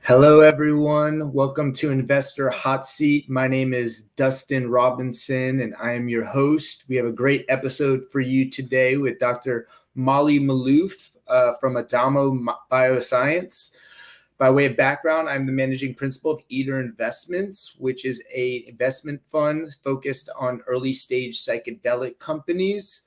Hello, everyone. Welcome to Investor Hotseat. My name is Dustin Robinson, and I am your host. We have a great episode for you today with Dr. Molly Maloof from Adamo Bioscience. By way of background, I'm the managing principal of Iter Investments, which is an investment fund focused on early stage psychedelic companies.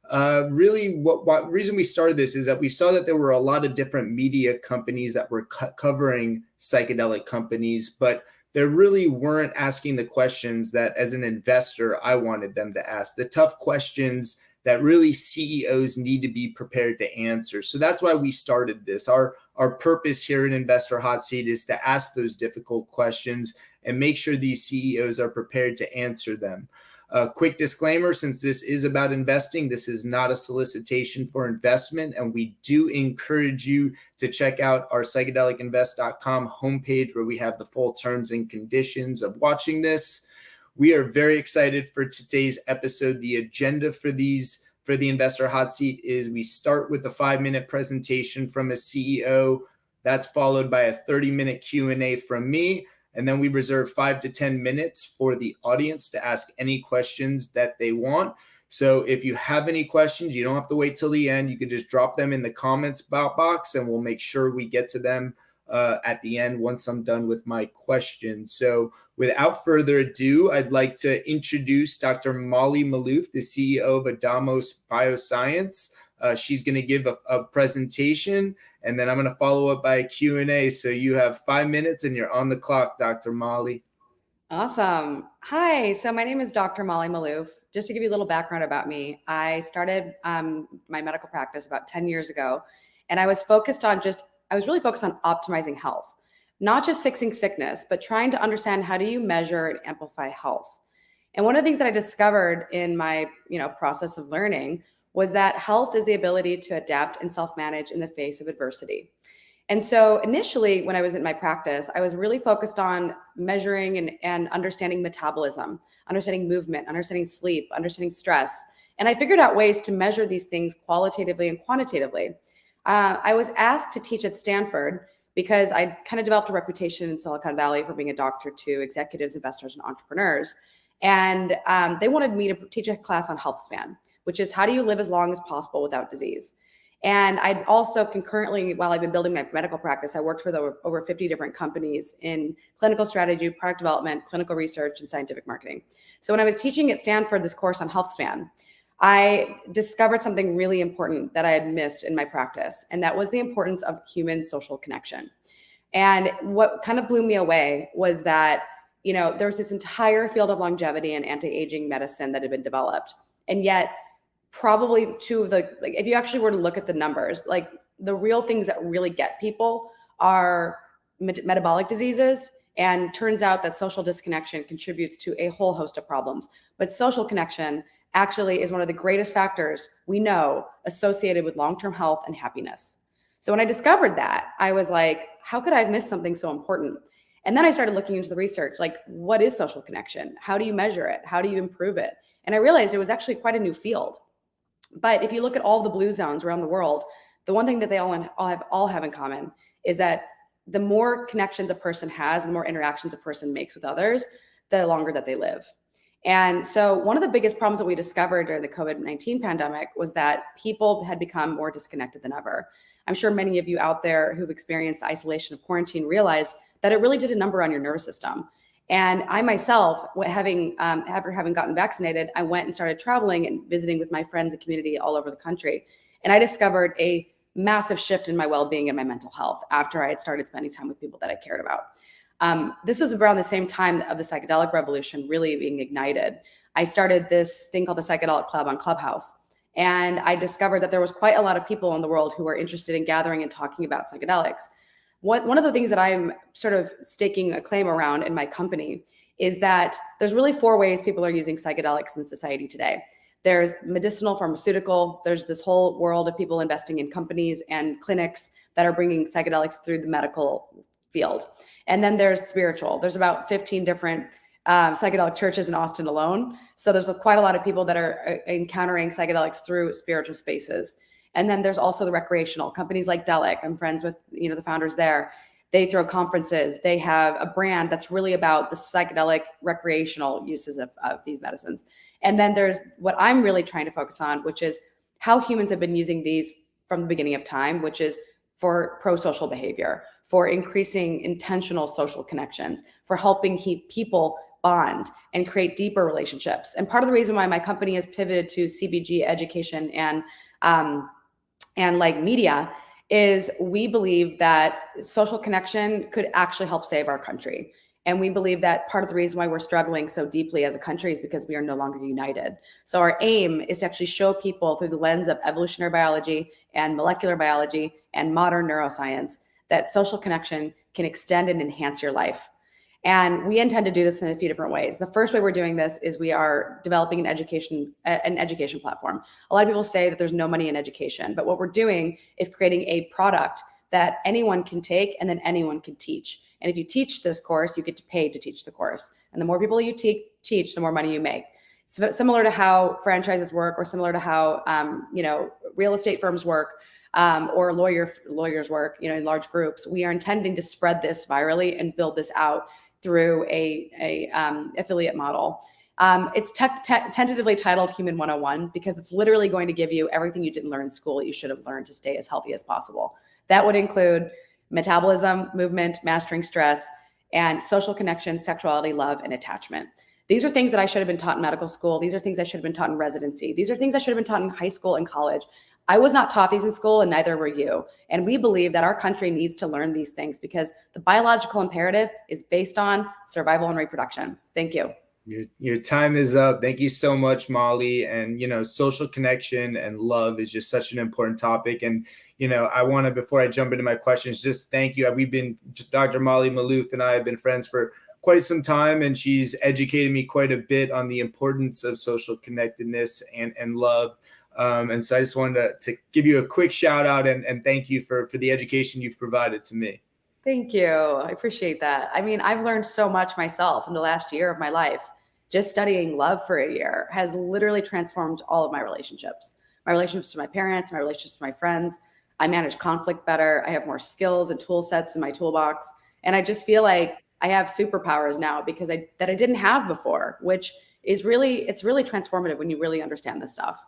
Really, what reason we started this is that we saw that there were a lot of different media companies that were covering psychedelic companies, but they really weren't asking the questions that, as an investor, I wanted them to ask. The tough questions that really CEOs need to be prepared to answer. So that's why we started this. Our purpose here in Investor Hot Seat is to ask those difficult questions and make sure these CEOs are prepared to answer them. A quick disclaimer, since this is about investing, this is not a solicitation for investment, and we do encourage you to check out our psychedelicinvest.com homepage where we have the full terms and conditions of watching this. We are very excited for today's episode. The agenda for the Investor Hot Seat is we start with a 5-minute presentation from a CEO. That's followed by a 30-minute Q&A from me. And then we reserve 5 to 10 minutes for the audience to ask any questions that they want. So if you have any questions, you don't have to wait till the end. You can just drop them in the comments box and we'll make sure we get to them at the end once I'm done with my questions. So without further ado, I'd like to introduce Dr. Molly Maloof, the CEO of Adamo Bioscience. She's going to give a presentation, and then I'm going to follow up by a Q&A. So you have 5 minutes and you're on the clock, Dr. Molly. Awesome. Hi, so my name is Dr. Molly Maloof. Just to give you a little background about me, I started my medical practice about 10 years ago, and I was really focused on optimizing health, not just fixing sickness, but trying to understand how do you measure and amplify health. And one of the things that I discovered in my process of learning was that health is the ability to adapt and self-manage in the face of adversity. And so initially, when I was in my practice, I was really focused on measuring and understanding metabolism, understanding movement, understanding sleep, understanding stress. And I figured out ways to measure these things qualitatively and quantitatively. I was asked to teach at Stanford because I kind of developed a reputation in Silicon Valley for being a doctor to executives, investors, and entrepreneurs. And they wanted me to teach a class on health span, which is how do you live as long as possible without disease. And I'd also concurrently, while I've been building my medical practice, I worked for over 50 different companies in clinical strategy, product development, clinical research, and scientific marketing. So when I was teaching at Stanford this course on health span, I discovered something really important that I had missed in my practice, and that was the importance of human social connection. And what kind of blew me away was that there was this entire field of longevity and anti-aging medicine that had been developed. And yet probably if you actually were to look at the numbers, the real things that really get people are metabolic diseases. And turns out that social disconnection contributes to a whole host of problems. But social connection actually is one of the greatest factors we know associated with long-term health and happiness. So when I discovered that, I was like, how could I have missed something so important? And then I started looking into the research, like, what is social connection? How do you measure it? How do you improve it? And I realized it was actually quite a new field. But if you look at all the blue zones around the world, the one thing that they all have in common is that the more connections a person has and the more interactions a person makes with others, the longer that they live. And so one of the biggest problems that we discovered during the COVID-19 pandemic was that people had become more disconnected than ever. I'm sure many of you out there who've experienced the isolation of quarantine realize that it really did a number on your nervous system. And I myself, having gotten vaccinated, I went and started traveling and visiting with my friends and community all over the country. And I discovered a massive shift in my well-being and my mental health after I had started spending time with people that I cared about. This was around the same time of the psychedelic revolution really being ignited. I started this thing called the Psychedelic Club on Clubhouse. And I discovered that there was quite a lot of people in the world who were interested in gathering and talking about psychedelics. One of the things that I'm sort of staking a claim around in my company is that there's really 4 ways people are using psychedelics in society today. There's medicinal, pharmaceutical. There's this whole world of people investing in companies and clinics that are bringing psychedelics through the medical field. And then there's spiritual. There's about 15 different psychedelic churches in Austin alone. So there's quite a lot of people that are encountering psychedelics through spiritual spaces. And then there's also the recreational companies like Delic. I'm friends with the founders there. They throw conferences. They have a brand that's really about the psychedelic recreational uses of these medicines. And then there's what I'm really trying to focus on, which is how humans have been using these from the beginning of time, which is for pro-social behavior, for increasing intentional social connections, for helping keep people bond and create deeper relationships. And part of the reason why my company has pivoted to CBG education and like media is we believe that social connection could actually help save our country. And we believe that part of the reason why we're struggling so deeply as a country is because we are no longer united. So our aim is to actually show people through the lens of evolutionary biology and molecular biology and modern neuroscience that social connection can extend and enhance your life. And we intend to do this in a few different ways. The first way we're doing this is we are developing an education platform. A lot of people say that there's no money in education, but what we're doing is creating a product that anyone can take and then anyone can teach. And if you teach this course, you get to pay to teach the course. And the more people you teach, the more money you make. So similar to how franchises work, or similar to how real estate firms work, or lawyers work, in large groups. We are intending to spread this virally and build this out through a affiliate model. It's tentatively titled Human 101 because it's literally going to give you everything you didn't learn in school that you should have learned to stay as healthy as possible. That would include metabolism, movement, mastering stress, and social connection, sexuality, love, and attachment. These are things that I should have been taught in medical school. These are things I should have been taught in residency. These are things I should have been taught in high school and college. I was not taught these in school, and neither were you. And we believe that our country needs to learn these things because the biological imperative is based on survival and reproduction. Thank you. Your time is up. Thank you so much, Molly. And, social connection and love is just such an important topic. And, I want to, before I jump into my questions, just thank you. Dr. Molly Maloof and I have been friends for quite some time, and she's educated me quite a bit on the importance of social connectedness and love. And so I just wanted to give you a quick shout out and thank you for the education you've provided to me. Thank you. I appreciate that. I mean, I've learned so much myself in the last year of my life. Just studying love for a year has literally transformed all of my relationships to my parents, my relationships to my friends. I manage conflict better. I have more skills and tool sets in my toolbox. And I just feel like I have superpowers now because I didn't have before, which is it's really transformative when you really understand this stuff.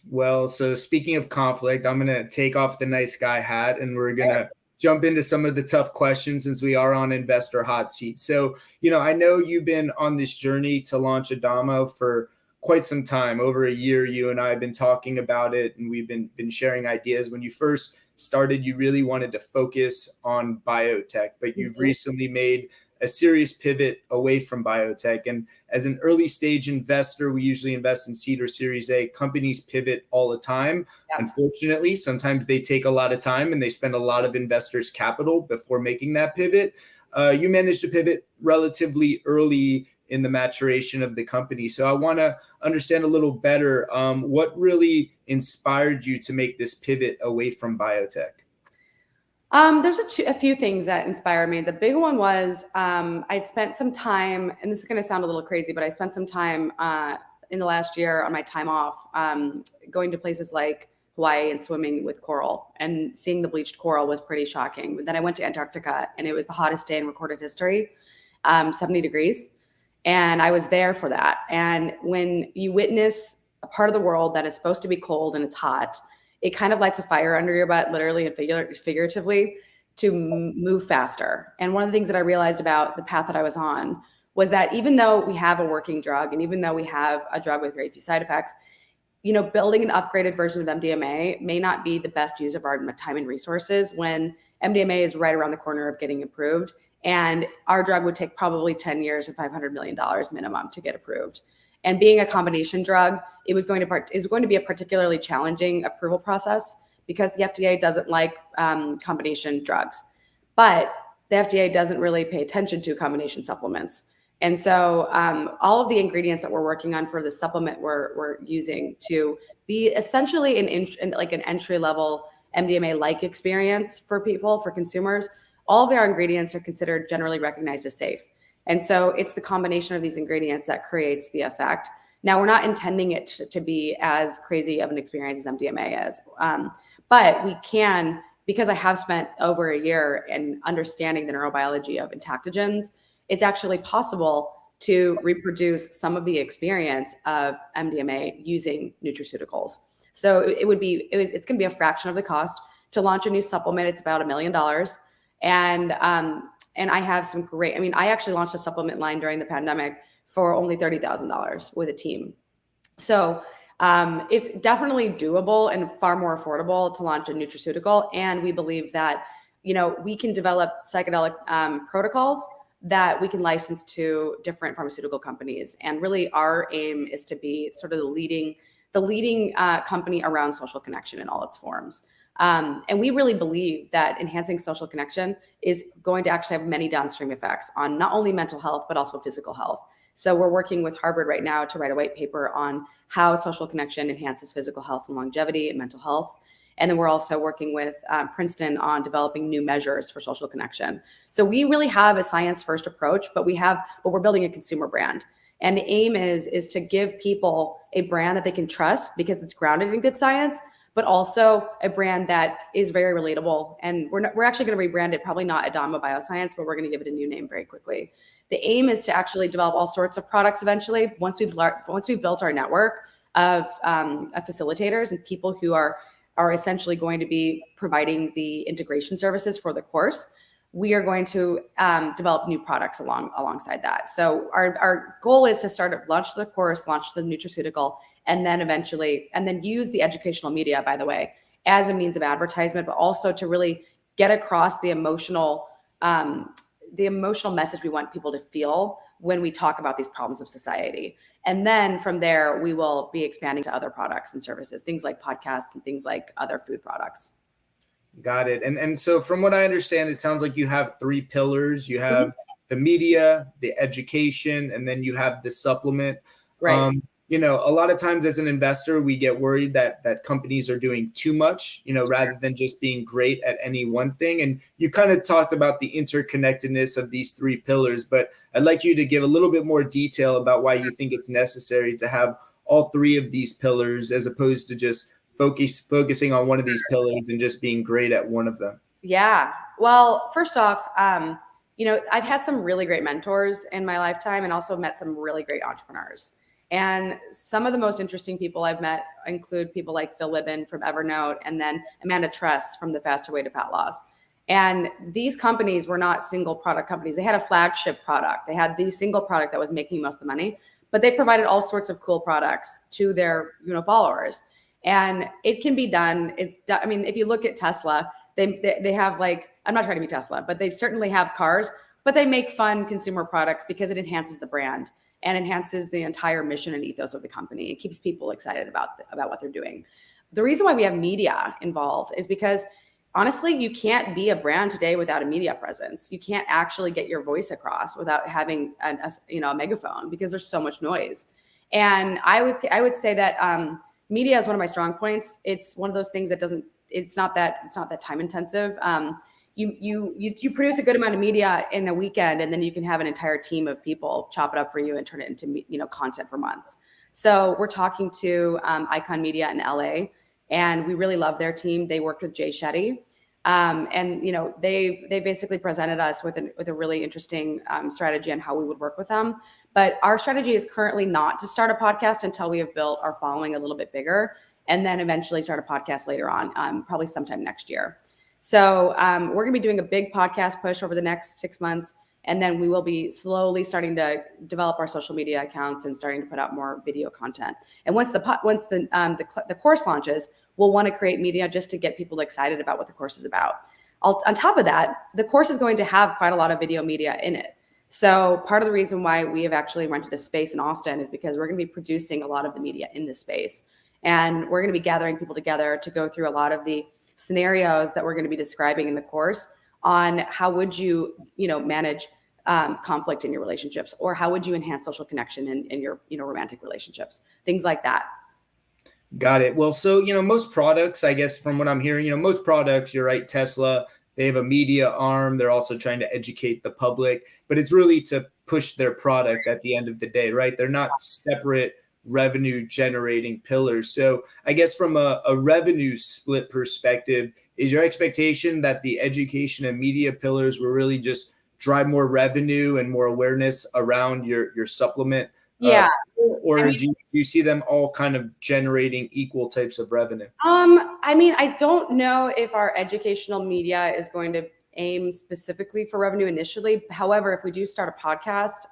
Well, so speaking of conflict, I'm going to take off the nice guy hat and we're going to jump into some of the tough questions since we are on Investor Hot Seat. So, I know you've been on this journey to launch Adamo for quite some time, over a year. You and I have been talking about it and we've been sharing ideas. When you first started, you really wanted to focus on biotech, but you've recently made a serious pivot away from biotech. And as an early stage investor, we usually invest in seed or Series A. Companies pivot all the time. Yeah. Unfortunately, sometimes they take a lot of time and they spend a lot of investors' capital before making that pivot. You managed to pivot relatively early in the maturation of the company. So I want to understand a little better what really inspired you to make this pivot away from biotech. There's a few things that inspired me. The big one was I'd spent some time, and this is going to sound a little crazy, but I spent some time in the last year on my time off going to places like Hawaii and swimming with coral, and seeing the bleached coral was pretty shocking. But then I went to Antarctica and it was the hottest day in recorded history, 70 degrees. And I was there for that. And when you witness a part of the world that is supposed to be cold and it's hot, it kind of lights a fire under your butt, literally and figuratively, to move faster. And one of the things that I realized about the path that I was on was that even though we have a working drug, and even though we have a drug with very few side effects, building an upgraded version of MDMA may not be the best use of our time and resources when MDMA is right around the corner of getting approved. And our drug would take probably 10 years and $500 million minimum to get approved. And being a combination drug, is going to be a particularly challenging approval process because the FDA doesn't like combination drugs. But the FDA doesn't really pay attention to combination supplements. And so all of the ingredients that we're working on for the supplement we're using to be essentially an entry-level MDMA-like experience for people, for consumers, all of our ingredients are considered generally recognized as safe. And so it's the combination of these ingredients that creates the effect. Now, we're not intending it to be as crazy of an experience as MDMA is, but we can because I have spent over a year in understanding the neurobiology of entactogens, it's actually possible to reproduce some of the experience of MDMA using nutraceuticals. So it's going to be a fraction of the cost to launch a new supplement. It's about $1 million. And I have some great, I mean, I actually launched a supplement line during the pandemic for only $30,000 with a team. So it's definitely doable and far more affordable to launch a nutraceutical. And we believe that, we can develop psychedelic protocols that we can license to different pharmaceutical companies. And really our aim is to be sort of the leading company around social connection in all its forms. And we really believe that enhancing social connection is going to actually have many downstream effects on not only mental health, but also physical health. So we're working with Harvard right now to write a white paper on how social connection enhances physical health and longevity and mental health. And then we're also working with Princeton on developing new measures for social connection. So we really have a science-first approach, but we're building a consumer brand. And the aim is to give people a brand that they can trust because it's grounded in good science, but also a brand that is very relatable. And we're actually going to rebrand it, probably not Adamo Bioscience, but we're going to give it a new name very quickly. The aim is to actually develop all sorts of products eventually. Once we've built our network of facilitators and people who are essentially going to be providing the integration services for the course, we are going to develop new products alongside that. So our goal is to launch the course, launch the nutraceutical, and then use the educational media, by the way, as a means of advertisement, but also to really get across the emotional message we want people to feel when we talk about these problems of society. And then from there, we will be expanding to other products and services, things like podcasts and things like other food products. Got it. And so from what I understand, it sounds like you have 3 pillars. You have the media, the education, and then you have the supplement. Right. A lot of times as an investor, we get worried that companies are doing too much, rather than just being great at any one thing. And you kind of talked about the interconnectedness of these 3 pillars, but I'd like you to give a little bit more detail about why you think it's necessary to have all 3 of these pillars as opposed to just focusing on one of these pillars and just being great at one of them. Yeah. Well, first off, I've had some really great mentors in my lifetime and also met some really great entrepreneurs. And some of the most interesting people I've met include people like Phil Libin from Evernote and then Amanda Tress from The Faster Way to Fat Loss. And these companies were not single product companies. They had a flagship product. They had the single product that was making most of the money, but they provided all sorts of cool products to their followers. And it can be done. If you look at Tesla, they have I'm not trying to be Tesla, but they certainly have cars, but they make fun consumer products because it enhances the brand and enhances the entire mission and ethos of the company. It keeps people excited about what they're doing. The reason why we have media involved is because honestly, you can't be a brand today without a media presence. You can't actually get your voice across without having a megaphone because there's so much noise. And I would say that media is one of my strong points. It's one of those things it's not that time intensive. You produce a good amount of media in a weekend, and then you can have an entire team of people chop it up for you and turn it into content for months. So we're talking to Icon Media in LA, and we really love their team. They worked with Jay Shetty, and they basically presented us with a really interesting strategy on how we would work with them. But our strategy is currently not to start a podcast until we have built our following a little bit bigger, and then eventually start a podcast later on, probably sometime next year. So we're going to be doing a big podcast push over the next 6 months, and then we will be slowly starting to develop our social media accounts and starting to put out more video content. And once the course launches, we'll want to create media just to get people excited about what the course is about. On top of that, the course is going to have quite a lot of video media in it. So part of the reason why we have actually rented a space in Austin is because we're going to be producing a lot of the media in this space. And we're going to be gathering people together to go through a lot of the scenarios that we're going to be describing in the course on how would you manage conflict in your relationships, or how would you enhance social connection in your romantic relationships, things like that. Got it. Well, so, most products, I guess from what I'm hearing, most products, you're right, Tesla, they have a media arm. They're also trying to educate the public, but it's really to push their product at the end of the day, right? They're not separate revenue generating pillars. So I guess from a revenue split perspective, is your expectation that the education and media pillars will really just drive more revenue and more awareness around your supplement? Yeah. Or do you see them all kind of generating equal types of revenue? I mean, I don't know if our educational media is going to aim specifically for revenue initially. However, if we do start a podcast,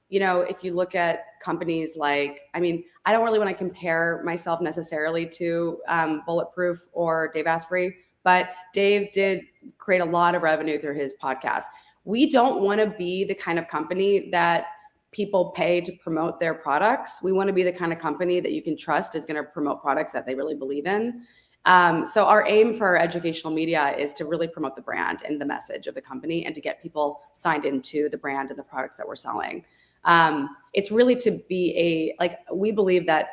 if you look at companies like, I mean, I don't really want to compare myself necessarily to Bulletproof or Dave Asprey, but Dave did create a lot of revenue through his podcast. We don't want to be the kind of company that people pay to promote their products. We want to be the kind of company that you can trust is going to promote products that they really believe in. So our aim for our educational media is to really promote the brand and the message of the company and to get people signed into the brand and the products that we're selling. It's really to be we believe that,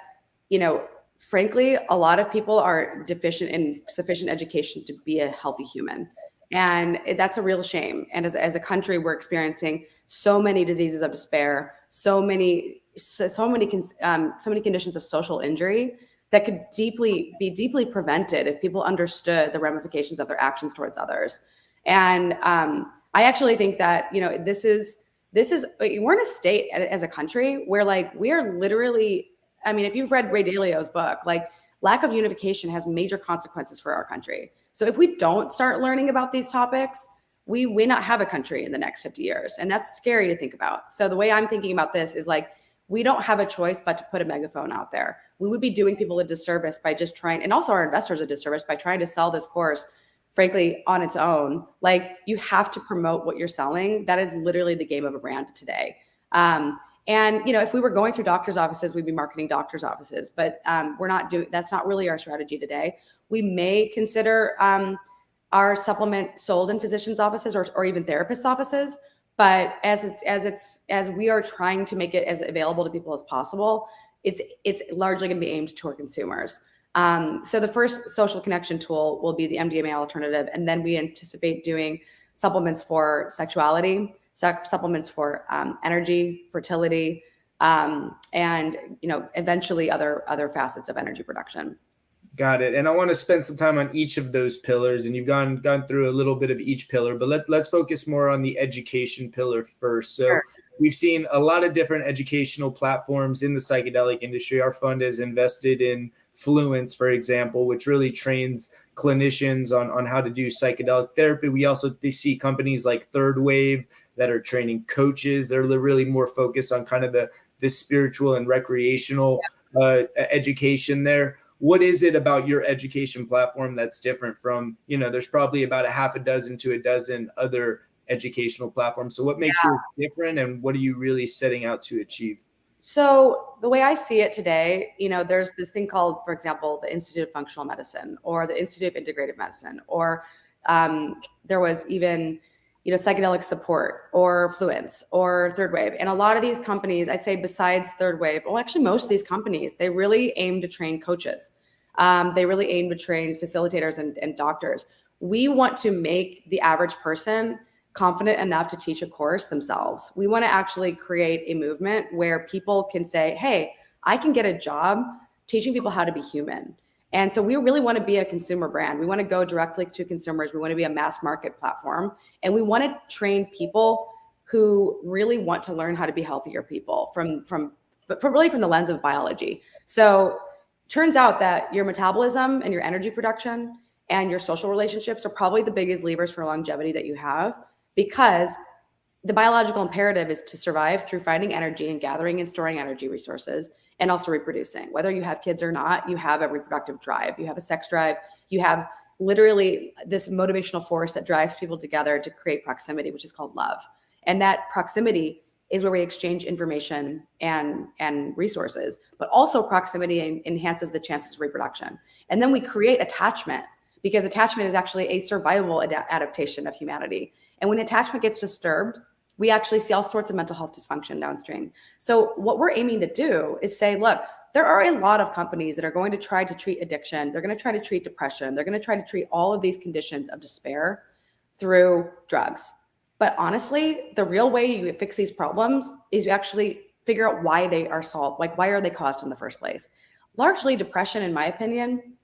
frankly, a lot of people are deficient in sufficient education to be a healthy human. And that's a real shame. And as a country, we're experiencing so many diseases of despair, so many conditions of social injury that could be deeply prevented if people understood the ramifications of their actions towards others. And I actually think that this is we're in a state as a country where we are literally. I mean, if you've read Ray Dalio's book, lack of unification has major consequences for our country. So if we don't start learning about these topics, we may not have a country in the next 50 years. And that's scary to think about. So the way I'm thinking about this is we don't have a choice but to put a megaphone out there. We would be doing people a disservice by just trying, and also our investors a disservice by trying to sell this course, frankly, on its own. You have to promote what you're selling. That is literally the game of a brand today. And if we were going through doctors' offices, we'd be marketing doctors' offices, but that's not really our strategy today. We may consider our supplement sold in physicians' offices or even therapists' offices, but as we are trying to make it as available to people as possible, it's largely going to be aimed toward consumers. So the first social connection tool will be the MDMA alternative, and then we anticipate doing supplements for sexuality, supplements for energy, fertility, and eventually other facets of energy production. Got it. And I want to spend some time on each of those pillars, and you've gone through a little bit of each pillar, but let's focus more on the education pillar first. So Sure. We've seen a lot of different educational platforms in the psychedelic industry. Our fund is invested in Fluence, for example, which really trains clinicians on how to do psychedelic therapy. We also see companies like Third Wave that are training coaches. They're really more focused on kind of the spiritual and recreational education there. What is it about your education platform that's different from, there's probably about a half a dozen to a dozen other educational platforms. So what makes you different, and what are you really setting out to achieve? So the way I see it today, there's this thing called, for example, the Institute of Functional Medicine or the Institute of Integrative Medicine, or there was even, psychedelic support or Fluence or Third Wave. And a lot of these companies, I'd say besides Third Wave, well, actually most of these companies, they really aim to train coaches. They really aim to train facilitators and doctors. We want to make the average person confident enough to teach a course themselves. We want to actually create a movement where people can say, hey, I can get a job teaching people how to be human. And so we really want to be a consumer brand. We want to go directly to consumers. We want to be a mass market platform. And we want to train people who really want to learn how to be healthier people from the lens of biology. So turns out that your metabolism and your energy production and your social relationships are probably the biggest levers for longevity that you have, because the biological imperative is to survive through finding energy and gathering and storing energy resources, and also reproducing. Whether you have kids or not, you have a reproductive drive, you have a sex drive, you have literally this motivational force that drives people together to create proximity, which is called love. And that proximity is where we exchange information and resources, but also proximity enhances the chances of reproduction. And then we create attachment, because attachment is actually a survival adaptation of humanity. And when attachment gets disturbed, we actually see all sorts of mental health dysfunction downstream. So what we're aiming to do is say, look, there are a lot of companies that are going to try to treat addiction. They're going to try to treat depression. They're going to try to treat all of these conditions of despair through drugs. But honestly, the real way you fix these problems is you actually figure out why they are solved, like why are they caused in the first place? Largely depression, in my opinion,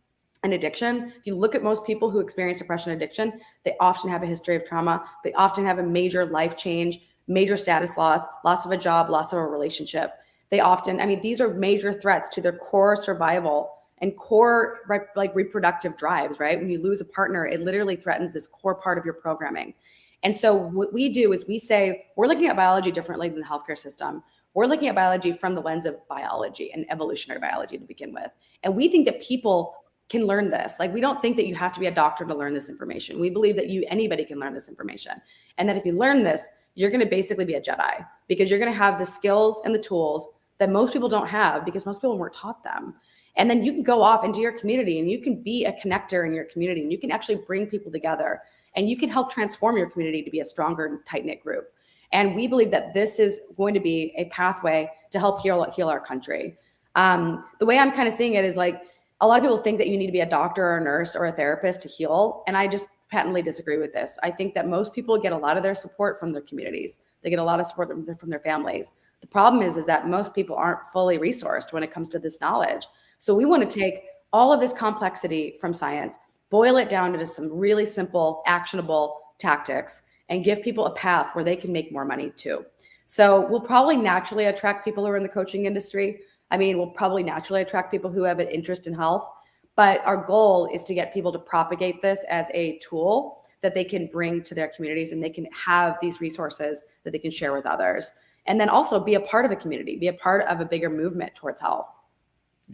and addiction. If you look at most people who experience depression and addiction, they often have a history of trauma. They often have a major life change, major status loss of a job, loss of a relationship. They often, I mean, these are major threats to their core survival and core like reproductive drives, right? When you lose a partner, it literally threatens this core part of your programming. And so what we do is we say, we're looking at biology differently than the healthcare system. We're looking at biology from the lens of biology and evolutionary biology to begin with. And we think that people can learn this. Like, we don't think that you have to be a doctor to learn this information. We believe that anybody can learn this information. And that if you learn this, you're going to basically be a Jedi, because you're going to have the skills and the tools that most people don't have, because most people weren't taught them. And then you can go off into your community and you can be a connector in your community, and you can actually bring people together, and you can help transform your community to be a stronger and tight-knit group. And we believe that this is going to be a pathway to help heal our country. The way I'm kind of seeing it is like, a lot of people think that you need to be a doctor or a nurse or a therapist to heal. And I just patently disagree with this. I think that most people get a lot of their support from their communities. They get a lot of support from their families. The problem is that most people aren't fully resourced when it comes to this knowledge. So we want to take all of this complexity from science, boil it down into some really simple, actionable tactics, and give people a path where they can make more money too. So we'll probably naturally attract people who are in the coaching industry. I mean, we'll probably naturally attract people who have an interest in health, but our goal is to get people to propagate this as a tool that they can bring to their communities, and they can have these resources that they can share with others. And then also be a part of a community, be a part of a bigger movement towards health.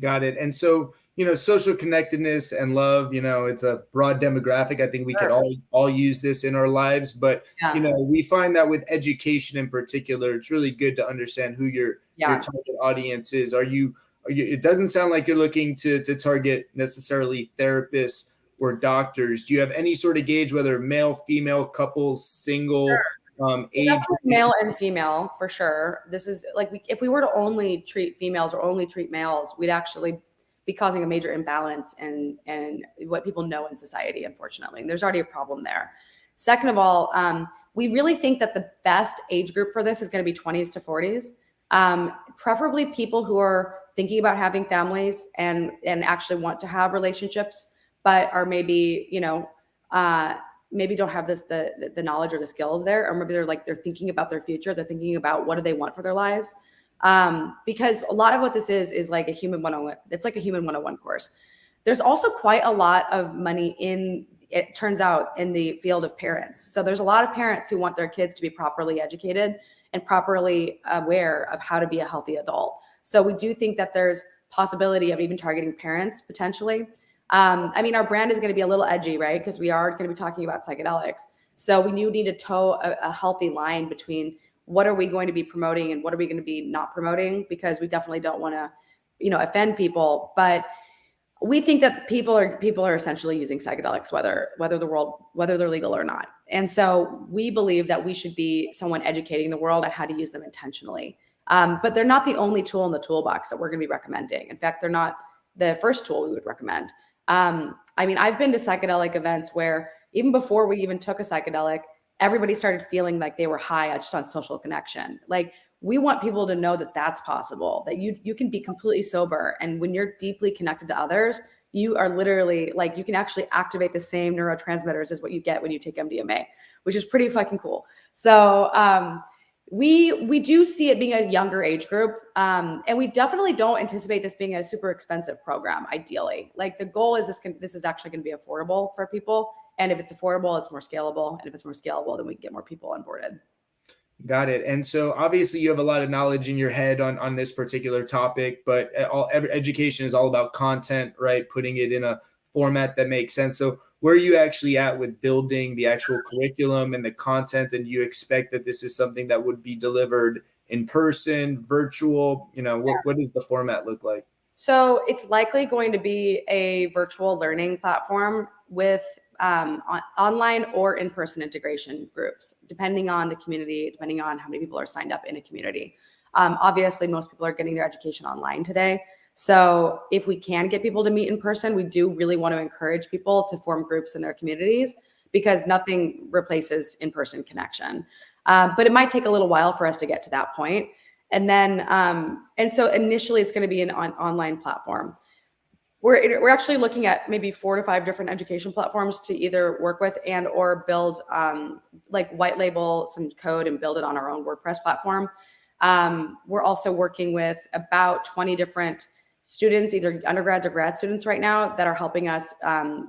Got it. And so, social connectedness and love, it's a broad demographic. I think we could all use this in our lives, but, we find that with education in particular, it's really good to understand who your target audience is. It doesn't sound like you're looking to target necessarily therapists or doctors. Do you have any sort of gauge, whether male, female, couples, single, age? Definitely male and female for sure. This is like, if we were to only treat females or only treat males, we'd actually be causing a major imbalance in what people know in society, unfortunately. And there's already a problem there. Second of all, we really think that the best age group for this is going to be 20s to 40s. Preferably people who are thinking about having families and actually want to have relationships, but are maybe, maybe don't have the knowledge or the skills there, or maybe they're thinking about their future. They're thinking about what do they want for their lives. Because a lot of what this is like a human 101. It's like a human 101 course. There's also quite a lot of money it turns out, in the field of parents. So there's a lot of parents who want their kids to be properly educated and properly aware of how to be a healthy adult. So we do think that there's possibility of even targeting parents potentially. I mean, our brand is going to be a little edgy, right? Because we are going to be talking about psychedelics. So we need to toe a healthy line between what are we going to be promoting and what are we going to be not promoting, because we definitely don't want to, offend people. But we think that people are essentially using psychedelics, whether they're legal or not. And so we believe that we should be someone educating the world on how to use them intentionally. But they're not the only tool in the toolbox that we're going to be recommending. In fact, they're not the first tool we would recommend. I mean, I've been to psychedelic events where even before we even took a psychedelic, everybody started feeling like they were high just on social connection. Like, we want people to know that that's possible, that you can be completely sober. And when you're deeply connected to others, you are literally like, you can actually activate the same neurotransmitters as what you get when you take MDMA, which is pretty fucking cool. So, we do see it being a younger age group. And we definitely don't anticipate this being a super expensive program, ideally. Like, the goal is this is actually going to be affordable for people. And if it's affordable, it's more scalable. And if it's more scalable, then we can get more people onboarded. Got it. And so obviously you have a lot of knowledge in your head on this particular topic, but education is all about content, right? Putting it in a format that makes sense. So where are you actually at with building the actual curriculum and the content? And do you expect that this is something that would be delivered in person, virtual? What does the format look like? So it's likely going to be a virtual learning platform with online or in-person integration groups, depending on the community, depending on how many people are signed up in a community. Obviously, most people are getting their education online today. So if we can get people to meet in person, we do really want to encourage people to form groups in their communities, because nothing replaces in-person connection. But it might take a little while for us to get to that point. And then, and so initially it's going to be an online platform. We're actually looking at maybe 4 to 5 different education platforms to either work with and or build like white label some code and build it on our own WordPress platform. We're also working with about 20 different students, either undergrads or grad students right now, that are helping us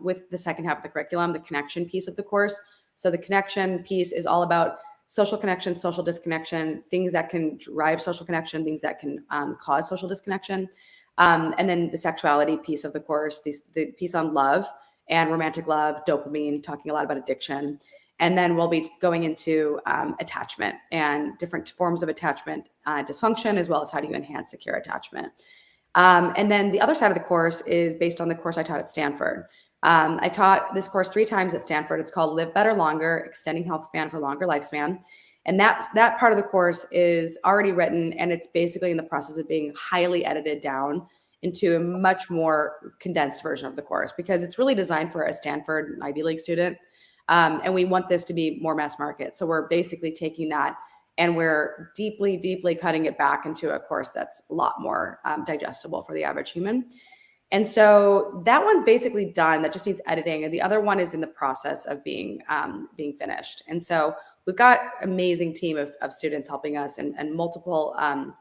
with the second half of the curriculum, the connection piece of the course. So the connection piece is all about social connection, social disconnection, things that can drive social connection, things that can cause social disconnection. And then the sexuality piece of the course, the piece on love and romantic love, dopamine, talking a lot about addiction. And then we'll be going into attachment and different forms of attachment dysfunction, as well as how do you enhance secure attachment. And then the other side of the course is based on the course I taught at Stanford. I taught this course 3 times at Stanford. It's called Live Better Longer, Extending Health Span for Longer Lifespan. And that part of the course is already written, and it's basically in the process of being highly edited down into a much more condensed version of the course, because it's really designed for a Stanford Ivy League student. And we want this to be more mass market. So we're basically taking that and we're deeply, deeply cutting it back into a course that's a lot more digestible for the average human. And so that one's basically done. That just needs editing. And the other one is in the process of being finished. And so we've got an amazing team of students helping us, and multiple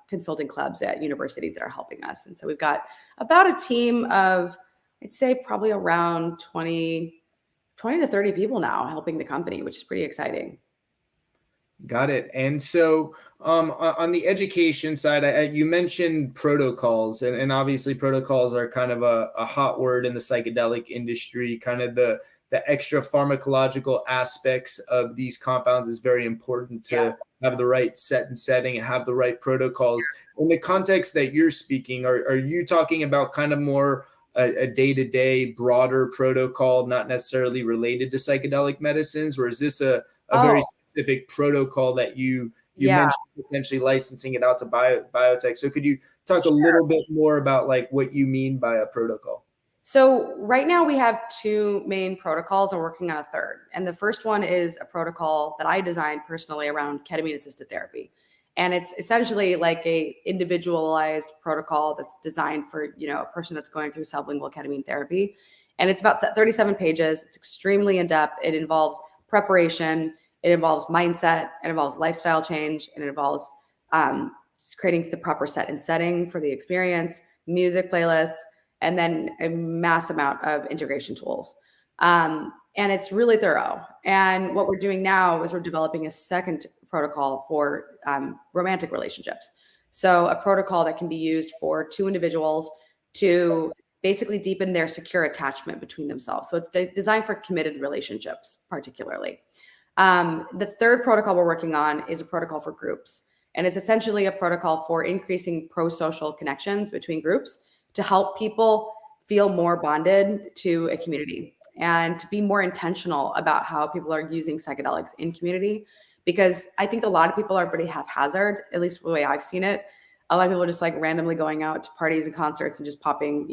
consulting clubs at universities that are helping us. And so we've got about a team of, I'd say probably around 20 to 30 people now helping the company, which is pretty exciting. Got it. And so on the education side, you mentioned protocols, and obviously protocols are kind of a hot word in the psychedelic industry. Kind of the extra pharmacological aspects of these compounds is very important to have the right set and setting and have the right protocols. In the context that you're speaking, are you talking about kind of more a day-to-day broader protocol, not necessarily related to psychedelic medicines, or is this a very specific protocol that you mentioned potentially licensing it out to biotech? So could you talk a little bit more about like what you mean by a protocol? So right now we have 2 main protocols and we're working on a third. And the first one is a protocol that I designed personally around ketamine assisted therapy. And it's essentially like a individualized protocol that's designed for, a person that's going through sublingual ketamine therapy. And it's about 37 pages. It's extremely in depth. It involves preparation. It involves mindset. It involves lifestyle change. And it involves creating the proper set and setting for the experience, music playlists, and then a mass amount of integration tools. And it's really thorough. And what we're doing now is we're developing a second protocol for romantic relationships. So a protocol that can be used for 2 individuals to basically deepen their secure attachment between themselves. So it's designed for committed relationships, particularly. The third protocol we're working on is a protocol for groups. And it's essentially a protocol for increasing pro-social connections between groups to help people feel more bonded to a community and to be more intentional about how people are using psychedelics in community. Because I think a lot of people are pretty haphazard, at least the way I've seen it. A lot of people are just like randomly going out to parties and concerts and just popping,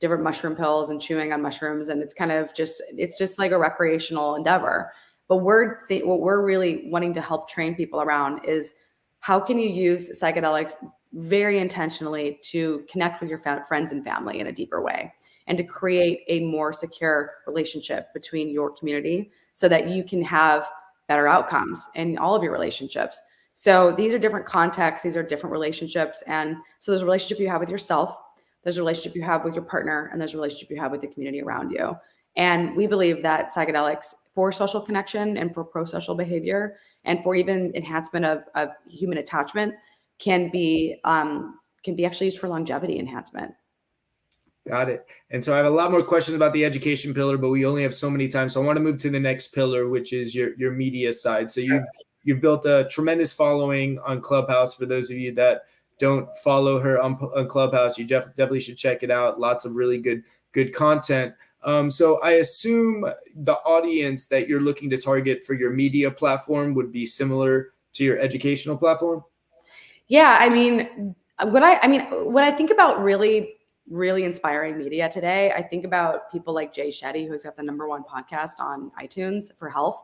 different mushroom pills and chewing on mushrooms. And it's kind of it's just like a recreational endeavor. But what we're really wanting to help train people around is how can you use psychedelics very intentionally to connect with your friends and family in a deeper way, and to create a more secure relationship between your community so that you can have better outcomes in all of your relationships. So these are different contexts, these are different relationships. And so there's a relationship you have with yourself, there's a relationship you have with your partner, and there's a relationship you have with the community around you. And we believe that psychedelics for social connection and for pro-social behavior and for even enhancement of human attachment can be actually used for longevity enhancement. Got it. And so I have a lot more questions about the education pillar, but we only have so many times. So I want to move to the next pillar, which is your media side. So you've built a tremendous following on Clubhouse. For those of you that don't follow her on Clubhouse, you definitely should check it out. Lots of really good content. So I assume the audience that you're looking to target for your media platform would be similar to your educational platform. Yeah, I mean, when I think about really inspiring media today, I think about people like Jay Shetty, who's got the #1 podcast on iTunes for health.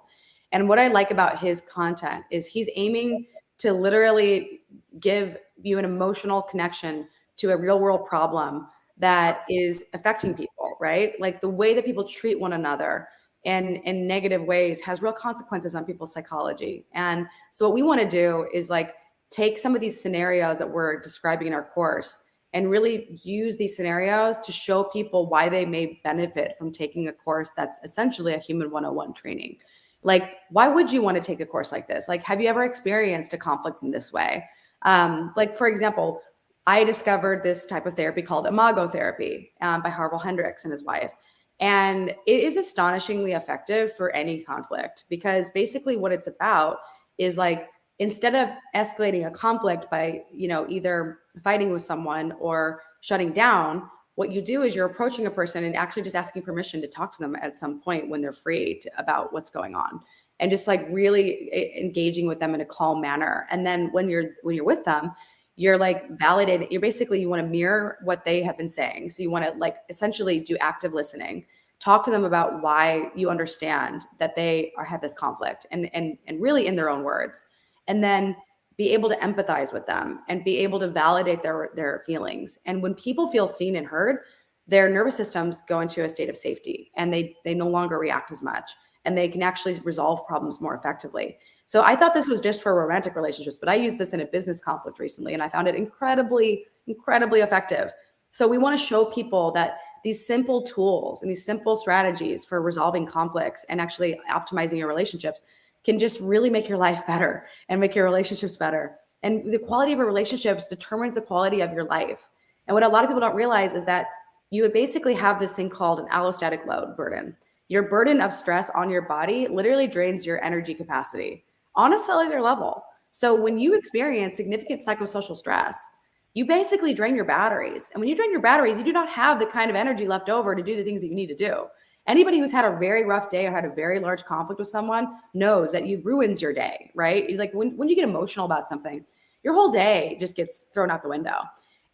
And what I like about his content is he's aiming to literally give you an emotional connection to a real world problem that is affecting people, right? Like the way that people treat one another and in negative ways has real consequences on people's psychology. And so what we want to do is like take some of these scenarios that we're describing in our course and really use these scenarios to show people why they may benefit from taking a course that's essentially a human 101 training. Like, why would you want to take a course like this? Like, have you ever experienced a conflict in this way? Like, for example, I discovered this type of therapy called imago therapy by Harville Hendricks and his wife. And it is astonishingly effective for any conflict, because basically what it's about is like, instead of escalating a conflict by, either fighting with someone or shutting down, what you do is you're approaching a person and actually just asking permission to talk to them at some point when they're free about what's going on, and just like really engaging with them in a calm manner. And then when you're with them, you're like validated. You want to mirror what they have been saying. So you want to like essentially do active listening, talk to them about why you understand that they have this conflict, and really in their own words, and then be able to empathize with them and be able to validate their feelings. And when people feel seen and heard, their nervous systems go into a state of safety, and they no longer react as much, and they can actually resolve problems more effectively. So I thought this was just for romantic relationships, but I used this in a business conflict recently, and I found it incredibly, incredibly effective. So we want to show people that these simple tools and these simple strategies for resolving conflicts and actually optimizing your relationships can just really make your life better and make your relationships better. And the quality of your relationships determines the quality of your life. And what a lot of people don't realize is that you basically have this thing called an allostatic load burden. Your burden of stress on your body literally drains your energy capacity on a cellular level. So when you experience significant psychosocial stress, you basically drain your batteries. And when you drain your batteries, you do not have the kind of energy left over to do the things that you need to do. Anybody who's had a very rough day or had a very large conflict with someone knows that it ruins your day, right? Like when you get emotional about something, your whole day just gets thrown out the window.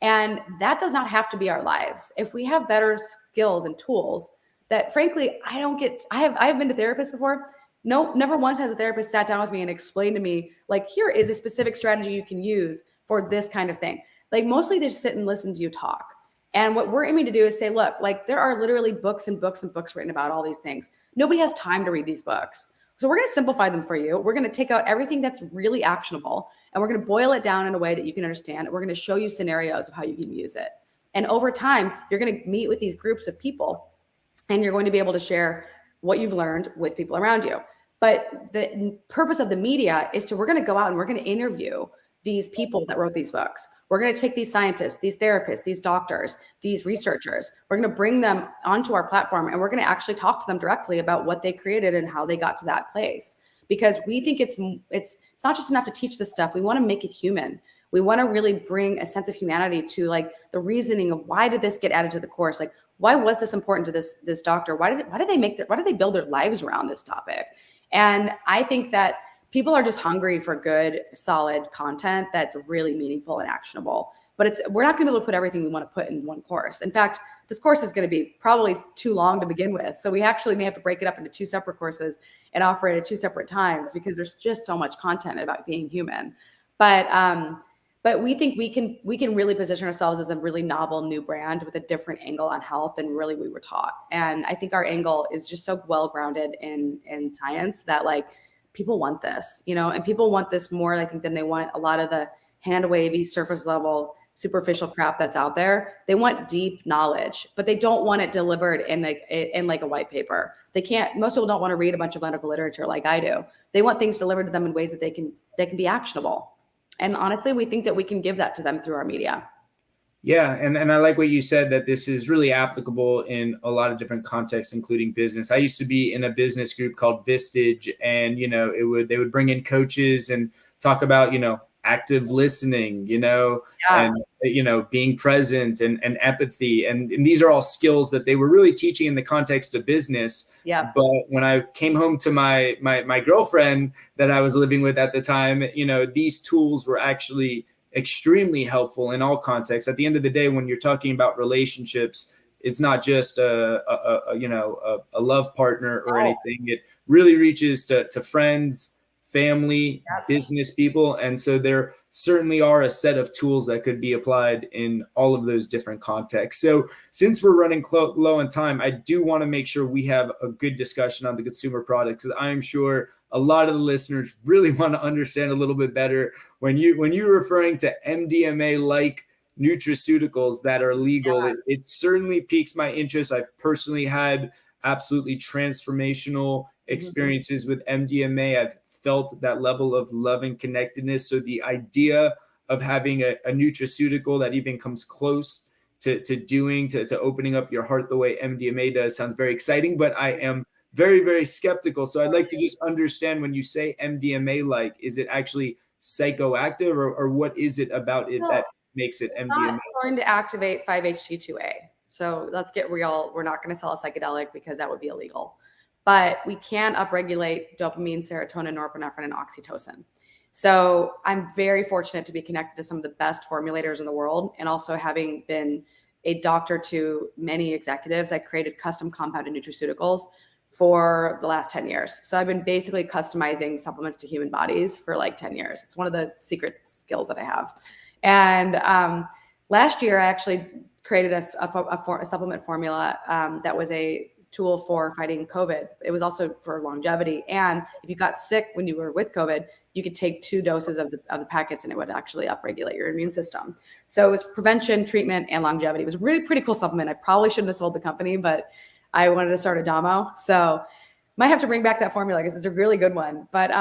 And that does not have to be our lives. If we have better skills and tools that, frankly, I've been to therapists before. No, never once has a therapist sat down with me and explained to me, like, here is a specific strategy you can use for this kind of thing. Like, mostly they just sit and listen to you talk. And what we're aiming to do is say, look, like, there are literally books and books and books written about all these things. Nobody has time to read these books. So we're going to simplify them for you. We're going to take out everything that's really actionable, and we're going to boil it down in a way that you can understand. We're going to show you scenarios of how you can use it. And over time, you're going to meet with these groups of people, and you're going to be able to share what you've learned with people around you. But the purpose of the media is we're going to go out and we're going to interview these people that wrote these books. We're going to take these scientists, these therapists, these doctors, these researchers. We're going to bring them onto our platform, and we're going to actually talk to them directly about what they created and how they got to that place. Because we think it's not just enough to teach this stuff. We want to make it human. We want to really bring a sense of humanity to like the reasoning of why did this get added to the course? Like, why was this important to this doctor? Why did they build their lives around this topic? And I think that people are just hungry for good, solid content that's really meaningful and actionable. But we're not going to be able to put everything we want to put in one course. In fact, this course is going to be probably too long to begin with. So we actually may have to break it up into 2 separate courses and offer it at 2 separate times, because there's just so much content about being human. But we think we can really position ourselves as a really novel new brand with a different angle on health than really we were taught. And I think our angle is just so well grounded in science that like people want this, and people want this more, I think, than they want a lot of the hand wavy, surface level, superficial crap that's out there. They want deep knowledge, but they don't want it delivered in like a white paper. Most people don't want to read a bunch of medical literature like I do. They want things delivered to them in ways that they can be actionable. And honestly, we think that we can give that to them through our media. Yeah. And I like what you said, that this is really applicable in a lot of different contexts, including business. I used to be in a business group called Vistage, and, they would bring in coaches and talk about, active listening, and, being present and empathy. And these are all skills that they were really teaching in the context of business. Yeah. But when I came home to my girlfriend that I was living with at the time, these tools were actually extremely helpful in all contexts. At the end of the day, when you're talking about relationships, it's not just a love partner or anything. It really reaches to friends, family, business people. And so there certainly are a set of tools that could be applied in all of those different contexts. So since we're running low on time, I do want to make sure we have a good discussion on the consumer products, because I'm sure a lot of the listeners really want to understand a little bit better when you're referring to MDMA-like nutraceuticals that are legal. It certainly piques my interest. I've personally had absolutely transformational experiences with MDMA. I've felt that level of love and connectedness. So the idea of having a nutraceutical that even comes close to opening up your heart the way MDMA does sounds very exciting, but I am very, very skeptical. So I'd like to just understand, when you say MDMA-like, is it actually psychoactive, or what is it about it that makes it MDMA? Not going to activate 5-HT2A. So let's get real. We're not going to sell a psychedelic because that would be illegal. But we can upregulate dopamine, serotonin, norepinephrine, and oxytocin. So I'm very fortunate to be connected to some of the best formulators in the world. And also, having been a doctor to many executives, I created custom compounded nutraceuticals for the last 10 years. So I've been basically customizing supplements to human bodies for like 10 years. It's one of the secret skills that I have. And last year, I actually created a supplement formula that was a tool for fighting COVID. It was also for longevity. And if you got sick when you were with COVID, you could take 2 doses of the packets and it would actually upregulate your immune system. So it was prevention, treatment, and longevity. It was a really pretty cool supplement. I probably shouldn't have sold the company, but I wanted to start Adamo. So might have to bring back that formula because it's a really good one. But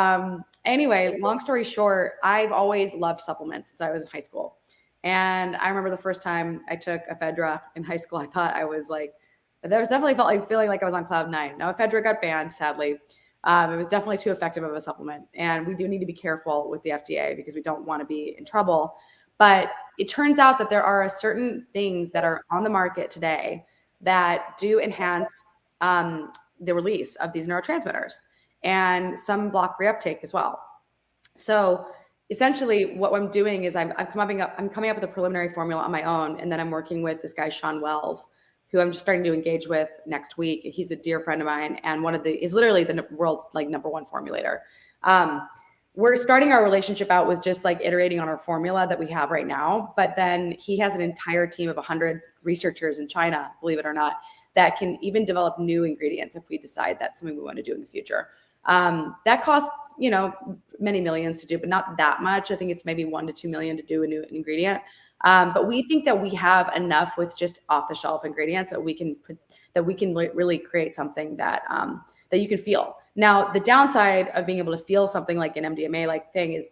anyway, long story short, I've always loved supplements since I was in high school. And I remember the first time I took ephedra in high school, I thought I was like, there was definitely felt like feeling like I was on cloud 9. Now, ephedra got banned, sadly. It was definitely too effective of a supplement. And we do need to be careful with the FDA because we don't want to be in trouble. But it turns out that there are certain things that are on the market today that do enhance the release of these neurotransmitters, and some block reuptake as well. So essentially what I'm doing is I'm coming up with a preliminary formula on my own. And then I'm working with this guy, Sean Wells, who I'm just starting to engage with next week. He's a dear friend of mine, and is literally the world's like #1 formulator. We're starting our relationship out with just like iterating on our formula that we have right now. But then he has an entire team of 100 researchers in China, believe it or not, that can even develop new ingredients if we decide that's something we want to do in the future. That costs, many millions to do, but not that much. I think it's maybe 1 to 2 million to do a new ingredient. But we think that we have enough with just off-the-shelf ingredients that we can really create something that you can feel. Now, the downside of being able to feel something like an MDMA-like thing is,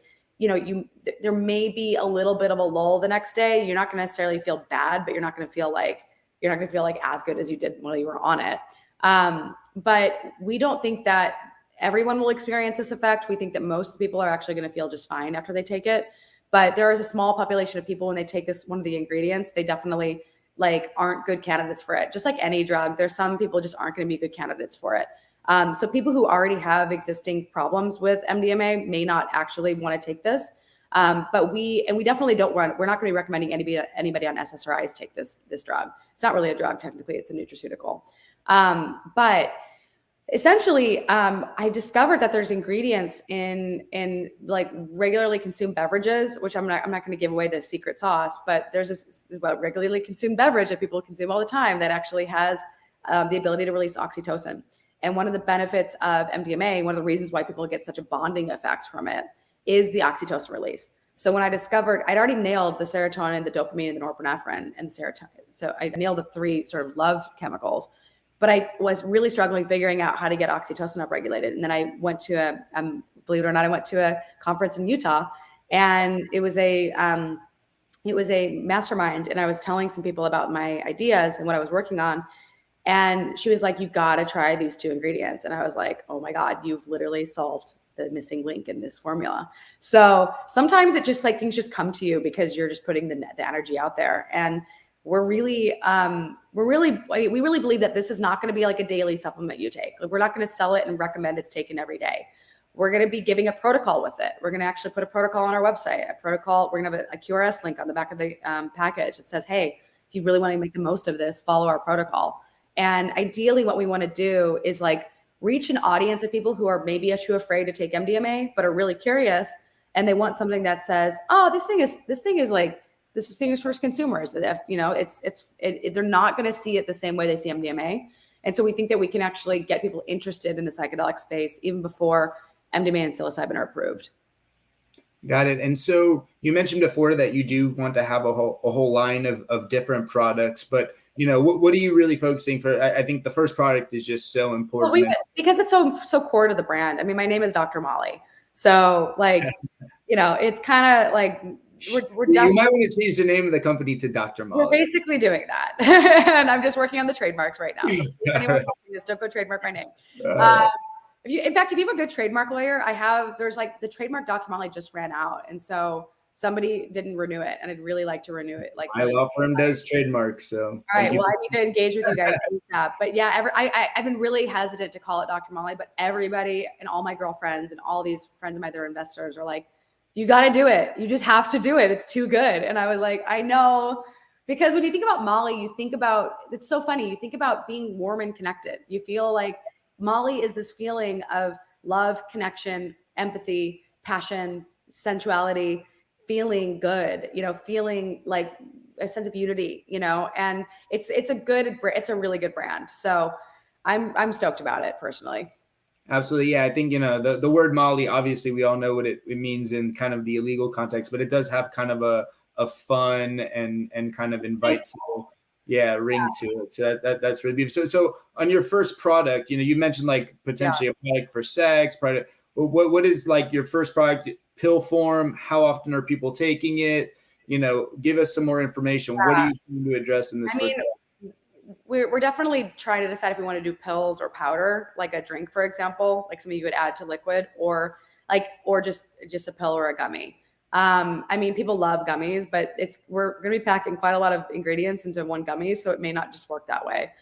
there may be a little bit of a lull the next day. You're not going to necessarily feel bad, but you're not going to feel like as good as you did while you were on it. But we don't think that everyone will experience this effect. We think that most people are actually going to feel just fine after they take it. But there is a small population of people, when they take one of the ingredients, they definitely aren't good candidates for it. Just like any drug, there's some people just aren't going to be good candidates for it. So people who already have existing problems with MDMA may not actually want to take this. But we definitely we're not going to be recommending anybody on SSRIs take this drug. It's not really a drug, technically, it's a nutraceutical. But essentially, I discovered that there's ingredients in like regularly consumed beverages, which I'm not going to give away the secret sauce, but there's this regularly consumed beverage that people consume all the time that actually has the ability to release oxytocin. And one of the benefits of MDMA, one of the reasons why people get such a bonding effect from it, is the oxytocin release. So when I discovered, I'd already nailed the serotonin, the dopamine, and the norepinephrine, and the serotonin. So I nailed the 3 sort of love chemicals. But I was really struggling figuring out how to get oxytocin upregulated. And then I went to believe it or not, I went to a conference in Utah, and it was a mastermind. And I was telling some people about my ideas and what I was working on. And she was like, "You got to try these 2 ingredients." And I was like, "Oh my God, you've literally solved the missing link in this formula." So sometimes it just things just come to you because you're just putting the energy out there. And we really believe that this is not going to be like a daily supplement you take. We're not going to sell it and recommend it's taken every day. We're going to be giving a protocol with it. We're going to actually put a protocol on our website, we're going to have a QRS link on the back of the package that says, "Hey, if you really want to make the most of this, follow our protocol." And ideally what we want to do is reach an audience of people who are maybe too afraid to take MDMA, but are really curious. And they want something that says, oh, this thing is for consumers. That, you know, they're not going to see it the same way they see MDMA. And so we think that we can actually get people interested in the psychedelic space even before MDMA and psilocybin are approved. Got it. And so you mentioned before that you do want to have a whole line of different products, but you know, what are you really focusing for? I think the first product is just so important. Well, because it's so core to the brand. I mean, my name is Dr. Molly. So like, you know, it's kind of like, you might want to change the name of the company to Dr. Molly. We're basically doing that. And I'm just working on the trademarks right now. So if anyone's watching this, don't go trademark my name. In fact, if you have a good trademark lawyer, there's like the trademark Dr. Molly just ran out. And so somebody didn't renew it, and I'd really like to renew it. Like my law firm does trademarks. So all right, well, I need to engage with you guys ASAP. But yeah, I've been really hesitant to call it Dr. Molly, but everybody and all my girlfriends and all these friends of mine that are investors are like, you got to do it. You just have to do it. It's too good. And I was like, I know, because when you think about Molly, you think about, it's so funny. You think about being warm and connected. You feel like Molly is this feeling of love, connection, empathy, passion, sensuality, feeling good, you know, feeling like a sense of unity, you know, and it's a really good brand. So I'm stoked about it personally. Absolutely. Yeah. I think, you know, the word Molly, obviously we all know what it means in kind of the illegal context, but it does have kind of a fun and kind of inviteful, ring to it. So that's really beautiful. So on your first product, you know, you mentioned like potentially a product for sex, product. What is like your first product, pill form? How often are people taking it? You know, give us some more information. What are you trying to address in this first product? We're definitely trying to decide if we want to do pills or powder, like a drink, for example, like something you would add to liquid, or just a pill or a gummy. I mean, people love gummies, but we're going to be packing quite a lot of ingredients into one gummy, so it may not just work that way.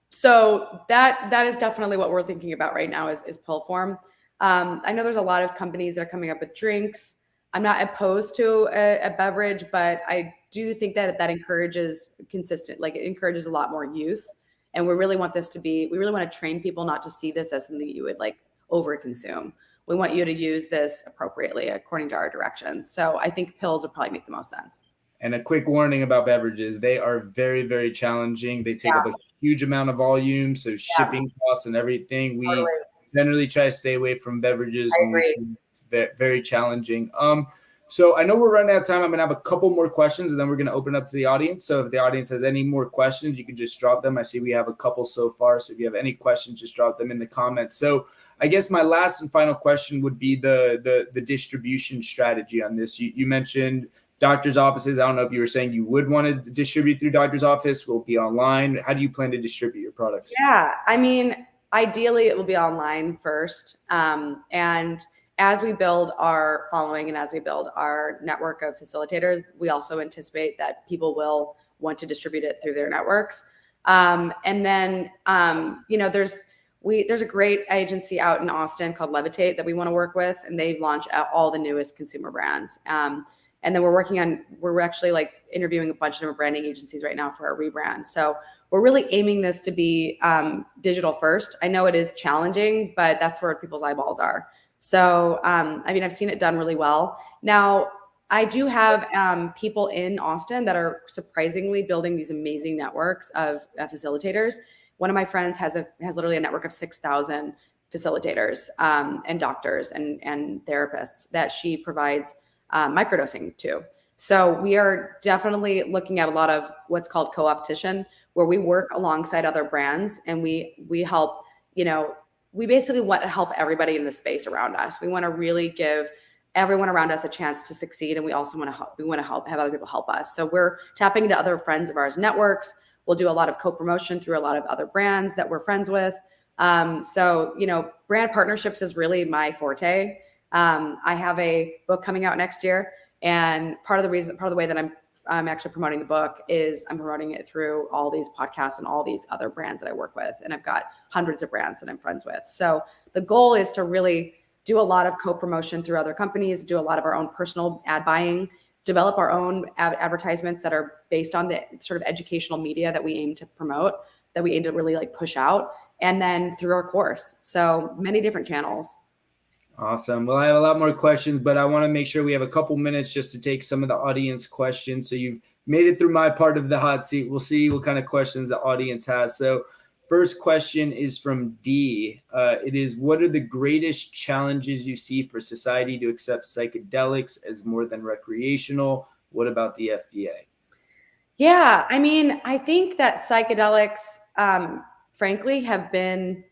So that is definitely what we're thinking about right now is pill form. I know there's a lot of companies that are coming up with drinks. I'm not opposed to a beverage, but I do think that encourages it encourages a lot more use. And we really want to train people not to see this as something you would like overconsume. We want you to use this appropriately according to our directions. So I think pills would probably make the most sense. And a quick warning about beverages. They are very, very challenging. They take up a huge amount of volume. So shipping costs and everything. We generally try to stay away from beverages. I agree. It's very challenging. So I know we're running out of time. I'm going to have a couple more questions, and then we're going to open up to the audience. So if the audience has any more questions, you can just drop them. I see we have a couple so far. So if you have any questions, just drop them in the comments. So I guess my last and final question would be the distribution strategy on this. You mentioned doctor's offices. I don't know if you were saying you would want to distribute through doctor's office. Will it be online? How do you plan to distribute your products? Yeah, I mean, ideally it will be online first. And as we build our following and as we build our network of facilitators, we also anticipate that people will want to distribute it through their networks. And then, you know, there's a great agency out in Austin called Levitate that we want to work with, and they launch all the newest consumer brands. And then we're actually like interviewing a bunch of different branding agencies right now for our rebrand. So we're really aiming this to be digital first. I know it is challenging, but that's where people's eyeballs are. So, I mean, I've seen it done really well. Now, I do have people in Austin that are surprisingly building these amazing networks of facilitators. One of my friends has literally a network of 6,000 facilitators and doctors and therapists that she provides microdosing to. So we are definitely looking at a lot of what's called co-opetition, where we work alongside other brands and we help, you know, we basically want to help everybody in the space around us. We want to really give everyone around us a chance to succeed. And we also want to have other people help us. So we're tapping into other friends of ours networks. We'll do a lot of co-promotion through a lot of other brands that we're friends with. So, you know, brand partnerships is really my forte. I have a book coming out next year. And part of the way that I'm actually promoting the book is I'm promoting it through all these podcasts and all these other brands that I work with. And I've got hundreds of brands that I'm friends with. So the goal is to really do a lot of co-promotion through other companies, do a lot of our own personal ad buying, develop our own advertisements that are based on the sort of educational media that we aim to promote, that we aim to really like push out, and then through our course. So many different channels. Awesome. Well, I have a lot more questions, but I want to make sure we have a couple minutes just to take some of the audience questions. So you've made it through my part of the hot seat. We'll see what kind of questions the audience has. So first question is from D. It is, what are the greatest challenges you see for society to accept psychedelics as more than recreational? What about the FDA? Yeah, I mean, I think that psychedelics, frankly, have been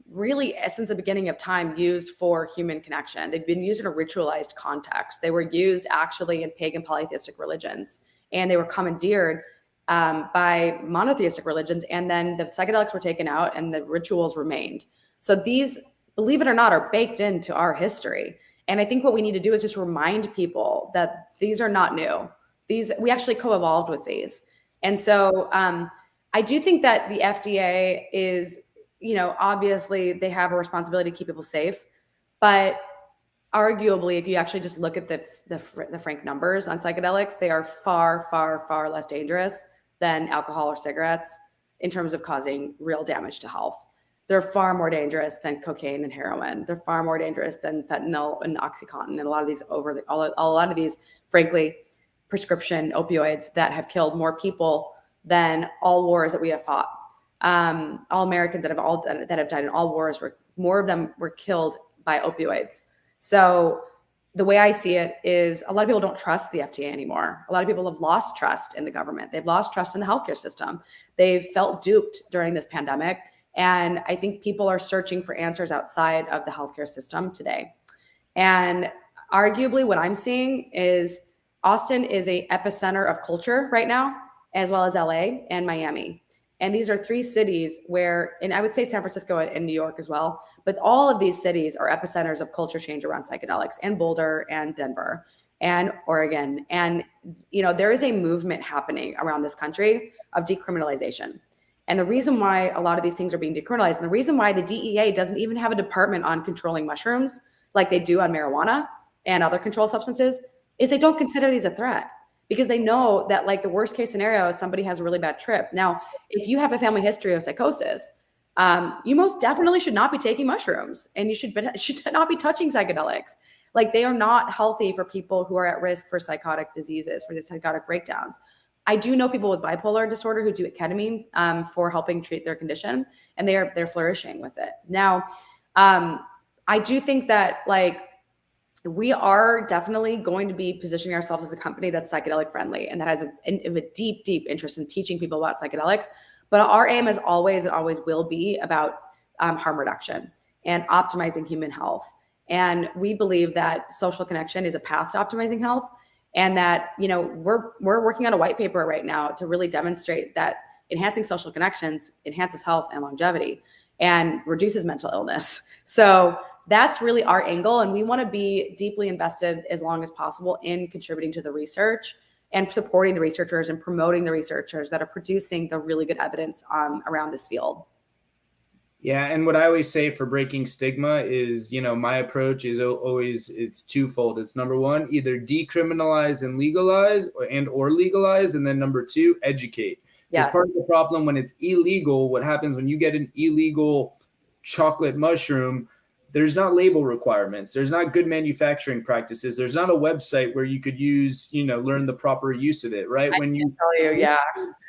really since the beginning of time used for human connection. They've been used in a ritualized context. They were used actually in pagan polytheistic religions, and they were commandeered by monotheistic religions. And then the psychedelics were taken out and the rituals remained. So these, believe it or not, are baked into our history. And I think what we need to do is just remind people that these are not new. We actually co-evolved with these. And so I do think that the FDA is, obviously they have a responsibility to keep people safe, but arguably, if you actually just look at the frank numbers on psychedelics, they are far, far, far less dangerous than alcohol or cigarettes in terms of causing real damage to health. They're far more dangerous than cocaine and heroin. They're far more dangerous than fentanyl and OxyContin and a lot of these frankly, prescription opioids that have killed more people than all wars that we have fought. All Americans that have died in all wars, more of them were killed by opioids. So the way I see it is a lot of people don't trust the FDA anymore. A lot of people have lost trust in the government. They've lost trust in the healthcare system. They've felt duped during this pandemic. And I think people are searching for answers outside of the healthcare system today. And arguably what I'm seeing is Austin is a epicenter of culture right now, as well as LA and Miami. And these are three cities where, and I would say San Francisco and New York as well, but all of these cities are epicenters of culture change around psychedelics, and Boulder and Denver and Oregon. And, there is a movement happening around this country of decriminalization. And the reason why a lot of these things are being decriminalized, and the reason why the DEA doesn't even have a department on controlling mushrooms like they do on marijuana and other controlled substances, is they don't consider these a threat. Because they know that, like, the worst case scenario is somebody has a really bad trip. Now, if you have a family history of psychosis, you most definitely should not be taking mushrooms, and you should not be touching psychedelics. Like, they are not healthy for people who are at risk for psychotic diseases, for the psychotic breakdowns. I do know people with bipolar disorder who do ketamine for helping treat their condition, and they're flourishing with it. Now, I do think that, like, we are definitely going to be positioning ourselves as a company that's psychedelic friendly and that has a deep, deep interest in teaching people about psychedelics. But our aim is always and always will be about harm reduction and optimizing human health. And we believe that social connection is a path to optimizing health, and that, we're working on a white paper right now to really demonstrate that enhancing social connections enhances health and longevity and reduces mental illness. So that's really our angle. And we want to be deeply invested as long as possible in contributing to the research and supporting the researchers and promoting the researchers that are producing the really good evidence around this field. Yeah. And what I always say for breaking stigma is, my approach is always, it's twofold. It's number one, either decriminalize and legalize or legalize. And then number two, educate. Because part of the problem when it's illegal, what happens when you get an illegal chocolate mushroom, there's not label requirements. There's not good manufacturing practices. There's not a website where you could use, learn the proper use of it, right? When you tell you,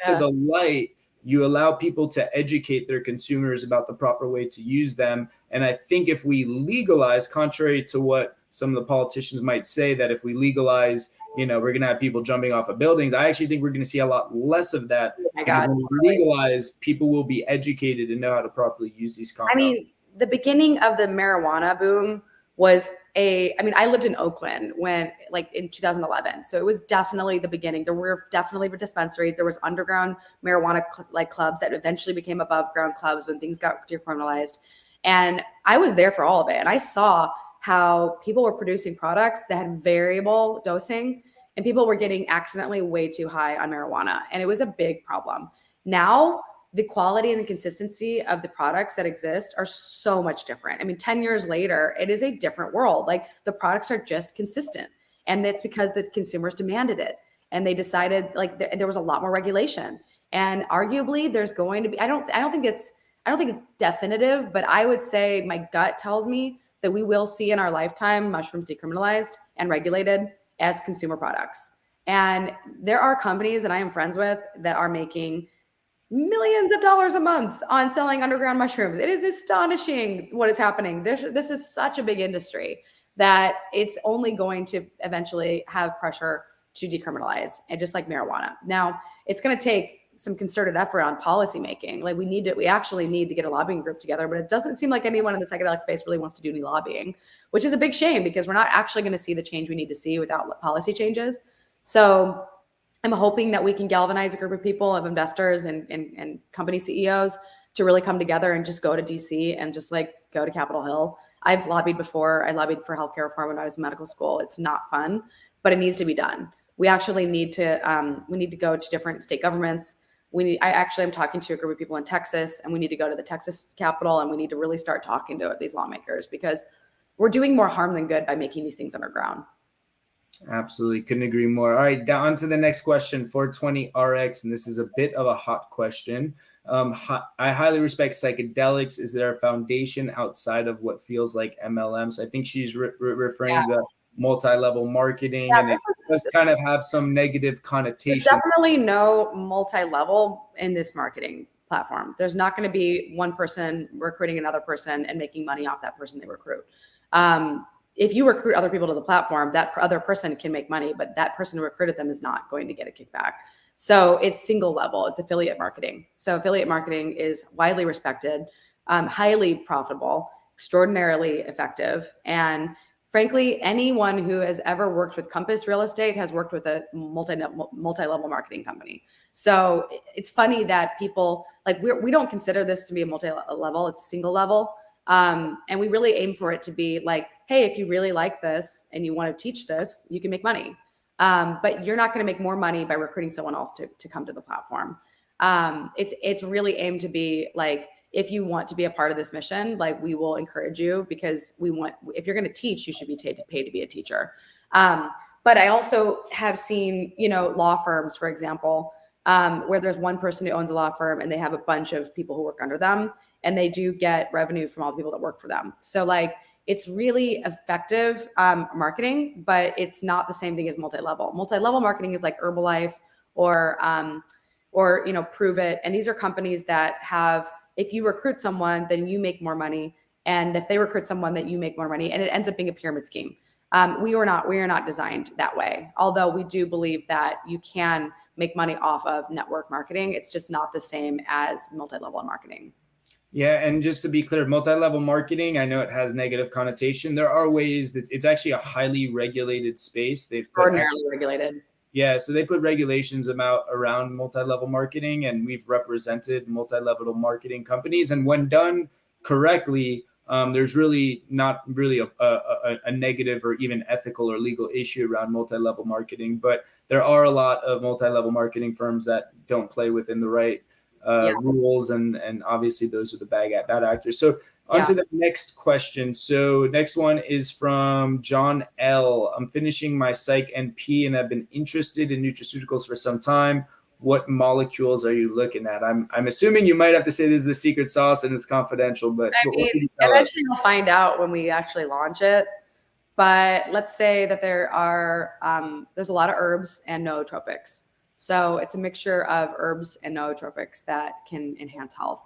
to the light, you allow people to educate their consumers about the proper way to use them. And I think if we legalize, contrary to what some of the politicians might say, that if we legalize, we're going to have people jumping off of buildings, I actually think we're going to see a lot less of that. Because when we legalize, people will be educated and know how to properly use these compounds. The beginning of the marijuana boom was I lived in Oakland in 2011. So it was definitely the beginning. There were definitely dispensaries. There was underground marijuana clubs that eventually became above ground clubs when things got decriminalized. And I was there for all of it. And I saw how people were producing products that had variable dosing, and people were getting accidentally way too high on marijuana. And it was a big problem. Now, the quality and the consistency of the products that exist are so much different. 10 years later, it is a different world. Like, the products are just consistent. And that's because the consumers demanded it. And they decided, there was a lot more regulation. And arguably there's going to be, I don't think it's I don't think it's definitive, but I would say my gut tells me that we will see in our lifetime mushrooms decriminalized and regulated as consumer products. And there are companies that I am friends with that are making millions of dollars a month on selling underground mushrooms. It is astonishing what is happening. This is such a big industry that it's only going to eventually have pressure to decriminalize, and just like marijuana. Now, it's going to take some concerted effort on policy making. Like we actually need to get a lobbying group together, but it doesn't seem like anyone in the psychedelic space really wants to do any lobbying, which is a big shame because we're not actually going to see the change we need to see without policy changes. So I'm hoping that we can galvanize a group of people, of investors and company CEOs to really come together and just go to DC and just like go to Capitol Hill. I've lobbied before. I lobbied for healthcare reform when I was in medical school. It's not fun, but it needs to be done. We actually need to go to different state governments. I actually am talking to a group of people in Texas, and we need to go to the Texas Capitol, and we need to really start talking to these lawmakers because we're doing more harm than good by making these things underground. Absolutely. Couldn't agree more. All right, down to the next question, 420 RX, and this is a bit of a hot question. I highly respect psychedelics. Is there a foundation outside of what feels like MLM? So I think she's referring to multi-level marketing, and it does kind of have some negative connotation. There's definitely no multi-level in this marketing platform. There's not going to be one person recruiting another person and making money off that person they recruit. If you recruit other people to the platform, that other person can make money, but that person who recruited them is not going to get a kickback. So it's single level. It's affiliate marketing. So affiliate marketing is widely respected, highly profitable, extraordinarily effective, and frankly, anyone who has ever worked with Compass Real Estate has worked with a multi-level marketing company. So it's funny that people like we don't consider this to be a multi-level; it's single level, and we really aim for it to be like, hey, if you really like this and you want to teach this, you can make money, but you're not going to make more money by recruiting someone else to come to the platform. It's really aimed to be like, if you want to be a part of this mission, like we will encourage you because if you're going to teach, you should be paid to be a teacher. But I also have seen, law firms, for example, where there's one person who owns a law firm and they have a bunch of people who work under them, and they do get revenue from all the people that work for them. So like, it's really effective marketing, but it's not the same thing as multi-level. Multi-level marketing is like Herbalife or Prove It. And these are companies that have, if you recruit someone, then you make more money. And if they recruit someone, that you make more money. And it ends up being a pyramid scheme. We are not designed that way. Although we do believe that you can make money off of network marketing. It's just not the same as multi-level marketing. Yeah, and just to be clear, multi-level marketing, I know it has negative connotation. There are ways that it's actually a highly regulated space. They've extraordinarily regulated. Yeah, so they put regulations around multi-level marketing, and we've represented multi-level marketing companies. And when done correctly, there's really not really a negative or even ethical or legal issue around multi-level marketing. But there are a lot of multi-level marketing firms that don't play within the right rules, and obviously those are the bad actors. So on to the next question. So next one is from John L. I'm finishing my psych NP and I've been interested in nutraceuticals for some time. What molecules are you looking at? I'm assuming you might have to say this is the secret sauce and it's confidential, but eventually we'll find out when we actually launch it. But let's say that there's a lot of herbs and nootropics. So it's a mixture of herbs and nootropics that can enhance health.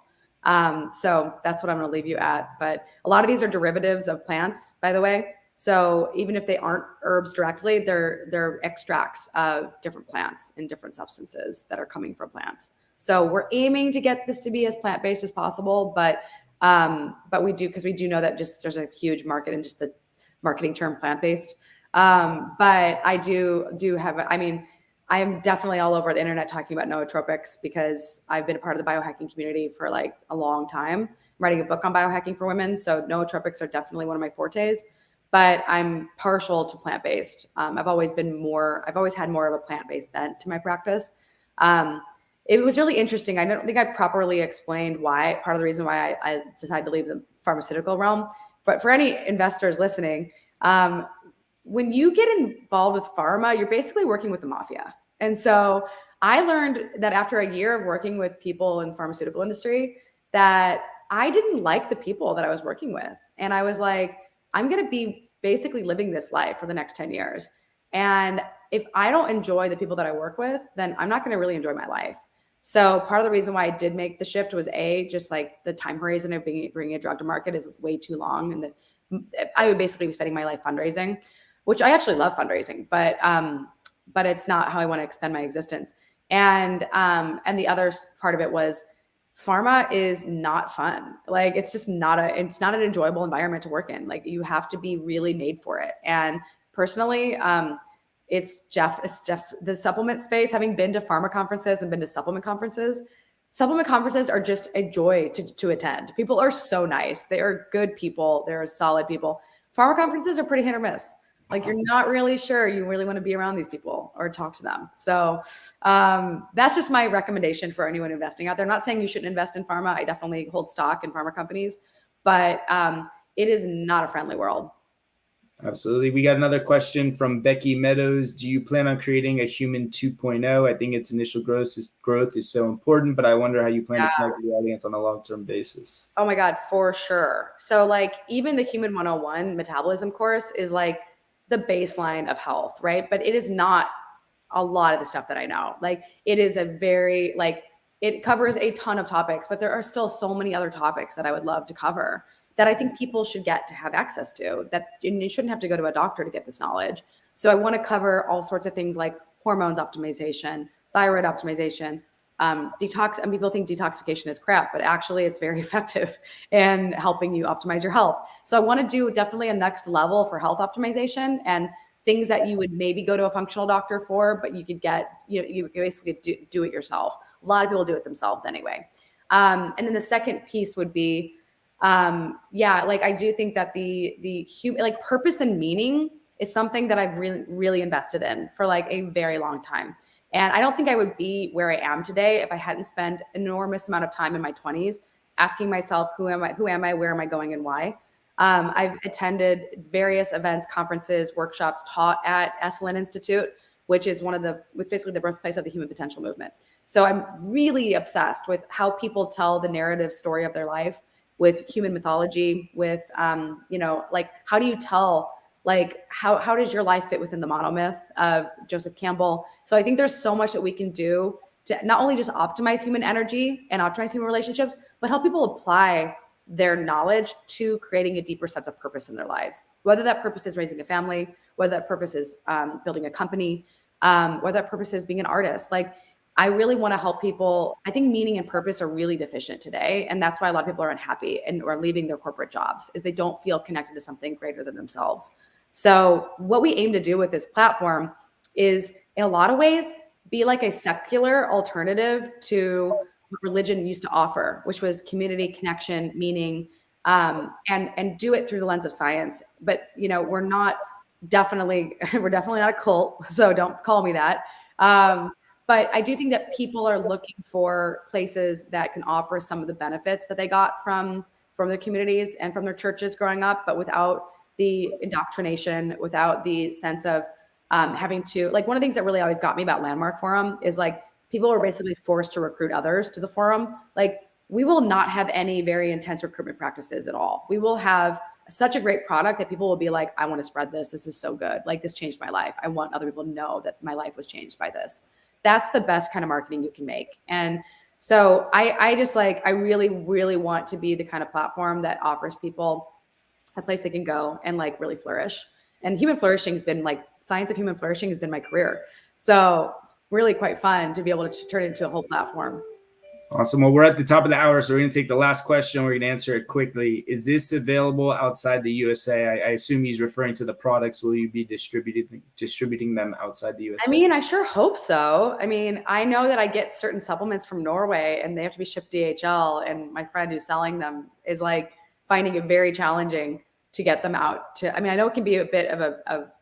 So that's what I'm going to leave you at. But a lot of these are derivatives of plants, by the way. So even if they aren't herbs directly, they're extracts of different plants and different substances that are coming from plants. So we're aiming to get this to be as plant-based as possible, but we do know that just there's a huge market in just the marketing term plant-based. But I do have, I am definitely all over the internet talking about nootropics because I've been a part of the biohacking community for like a long time. I'm writing a book on biohacking for women. So nootropics are definitely one of my fortes, but I'm partial to plant-based. I've always had more of a plant-based bent to my practice. It was really interesting. I don't think I properly explained part of the reason why I decided to leave the pharmaceutical realm. But for any investors listening, when you get involved with pharma, you're basically working with the mafia. And so I learned that after a year of working with people in the pharmaceutical industry, that I didn't like the people that I was working with. And I was like, I'm going to be basically living this life for the next 10 years. And if I don't enjoy the people that I work with, then I'm not going to really enjoy my life. So part of the reason why I did make the shift was just like the time horizon of bringing a drug to market is way too long. And I would basically be spending my life fundraising, which I actually love fundraising, but it's not how I want to expend my existence. And the other part of it was pharma is not fun. Like it's just it's not an enjoyable environment to work in. Like you have to be really made for it. And personally, it's the supplement space, having been to pharma conferences and been to supplement conferences are just a joy to attend. People are so nice. They are good people. They're solid people. Pharma conferences are pretty hit or miss. Like you're not really sure you really want to be around these people or talk to them. So that's just my recommendation for anyone investing out there. I'm not saying you shouldn't invest in pharma. I definitely hold stock in pharma companies, but it is not a friendly world. Absolutely. We got another question from Becky Meadows. Do you plan on creating a human 2.0? I think its initial growth is so important, but I wonder how you plan to connect with the audience on a long-term basis. Oh my God, for sure. So like even the Human 101 metabolism course is like the baseline of health, right? But it is not a lot of the stuff that I know. Like it is it covers a ton of topics, but there are still so many other topics that I would love to cover that I think people should get to have access to, that you shouldn't have to go to a doctor to get this knowledge. So I want to cover all sorts of things like hormones optimization, thyroid optimization, detox. And people think detoxification is crap, but actually it's very effective in helping you optimize your health. So I want to do definitely a next level for health optimization and things that you would maybe go to a functional doctor for, but you could get, you basically do it yourself. A lot of people do it themselves anyway. And then the second piece would be, like I do think that the human, like purpose and meaning is something that I've really, really invested in for like a very long time. And I don't think I would be where I am today if I hadn't spent an enormous amount of time in my 20s asking myself, who am I, where am I going, and why? I've attended various events, conferences, workshops, taught at Esalen Institute, which is basically the birthplace of the human potential movement. So I'm really obsessed with how people tell the narrative story of their life with human mythology, with, like how do you tell, like how does your life fit within the monomyth of Joseph Campbell? So I think there's so much that we can do to not only just optimize human energy and optimize human relationships, but help people apply their knowledge to creating a deeper sense of purpose in their lives. Whether that purpose is raising a family, whether that purpose is building a company, whether that purpose is being an artist. Like I really want to help people. I think meaning and purpose are really deficient today. And that's why a lot of people are unhappy and are leaving their corporate jobs, is they don't feel connected to something greater than themselves. So what we aim to do with this platform is in a lot of ways be like a secular alternative to what religion used to offer, which was community, connection, meaning, and do it through the lens of science. But we're definitely not a cult, so don't call me that. But I do think that people are looking for places that can offer some of the benefits that they got from their communities and from their churches growing up, but without the indoctrination, without the sense of having to, like, one of the things that really always got me about Landmark Forum is like people were basically forced to recruit others to the forum. Like we will not have any very intense recruitment practices at all. We will have such a great product that people will be like, I want to spread this. This is so good. Like this changed my life. I want other people to know that my life was changed by this. That's the best kind of marketing you can make. And so I really, really want to be the kind of platform that offers people a place they can go and like really flourish. And human flourishing has been like, science of human flourishing has been my career. So it's really quite fun to be able to turn it into a whole platform. Awesome. Well, we're at the top of the hour, so we're going to take the last question. We're going to answer it quickly. Is this available outside the USA? I assume he's referring to the products. Will you be distributing them outside the USA? I mean, I sure hope so. I mean, I know that I get certain supplements from Norway and they have to be shipped DHL. And my friend who's selling them is like finding it very challenging to get them out to, I mean, I know it can be a bit of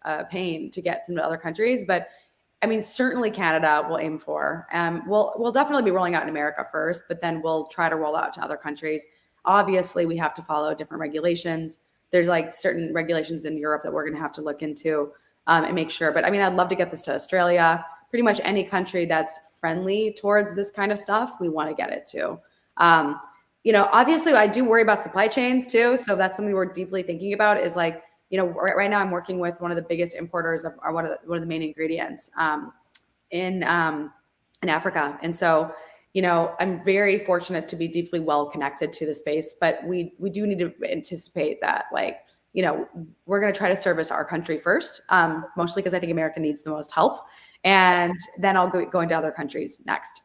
a pain to get them to other countries, but I mean, certainly Canada we'll aim for. We'll definitely be rolling out in America first, but then we'll try to roll out to other countries. Obviously, we have to follow different regulations. There's like certain regulations in Europe that we're going to have to look into and make sure. But I mean, I'd love to get this to Australia. Pretty much any country that's friendly towards this kind of stuff, we want to get it to. Obviously I do worry about supply chains too. So that's something we're deeply thinking about is like, right now I'm working with one of the biggest importers of one of the main ingredients in Africa. And so, I'm very fortunate to be deeply well connected to the space, but we do need to anticipate that, like, we're going to try to service our country first, mostly because I think America needs the most help. And then I'll go into other countries next.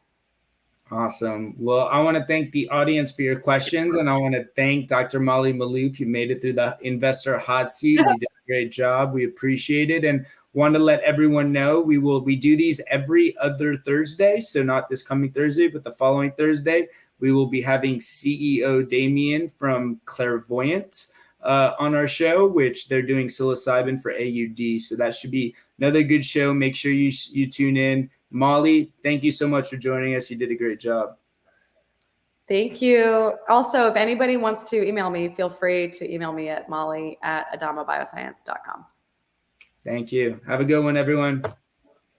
Awesome. Well, I want to thank the audience for your questions, and I want to thank Dr. Molly Maloof. You made it through the investor hot seat. You did a great job. We appreciate it, and want to let everyone know we do these every other Thursday. So not this coming Thursday, but the following Thursday, we will be having CEO Damien from Clairvoyant on our show, which they're doing psilocybin for AUD. So that should be another good show. Make sure you tune in. Molly, thank you so much for joining us. You did a great job. Thank you. Also, if anybody wants to email me, feel free to email me at molly@adamobioscience.com. Thank you. Have a good one, everyone.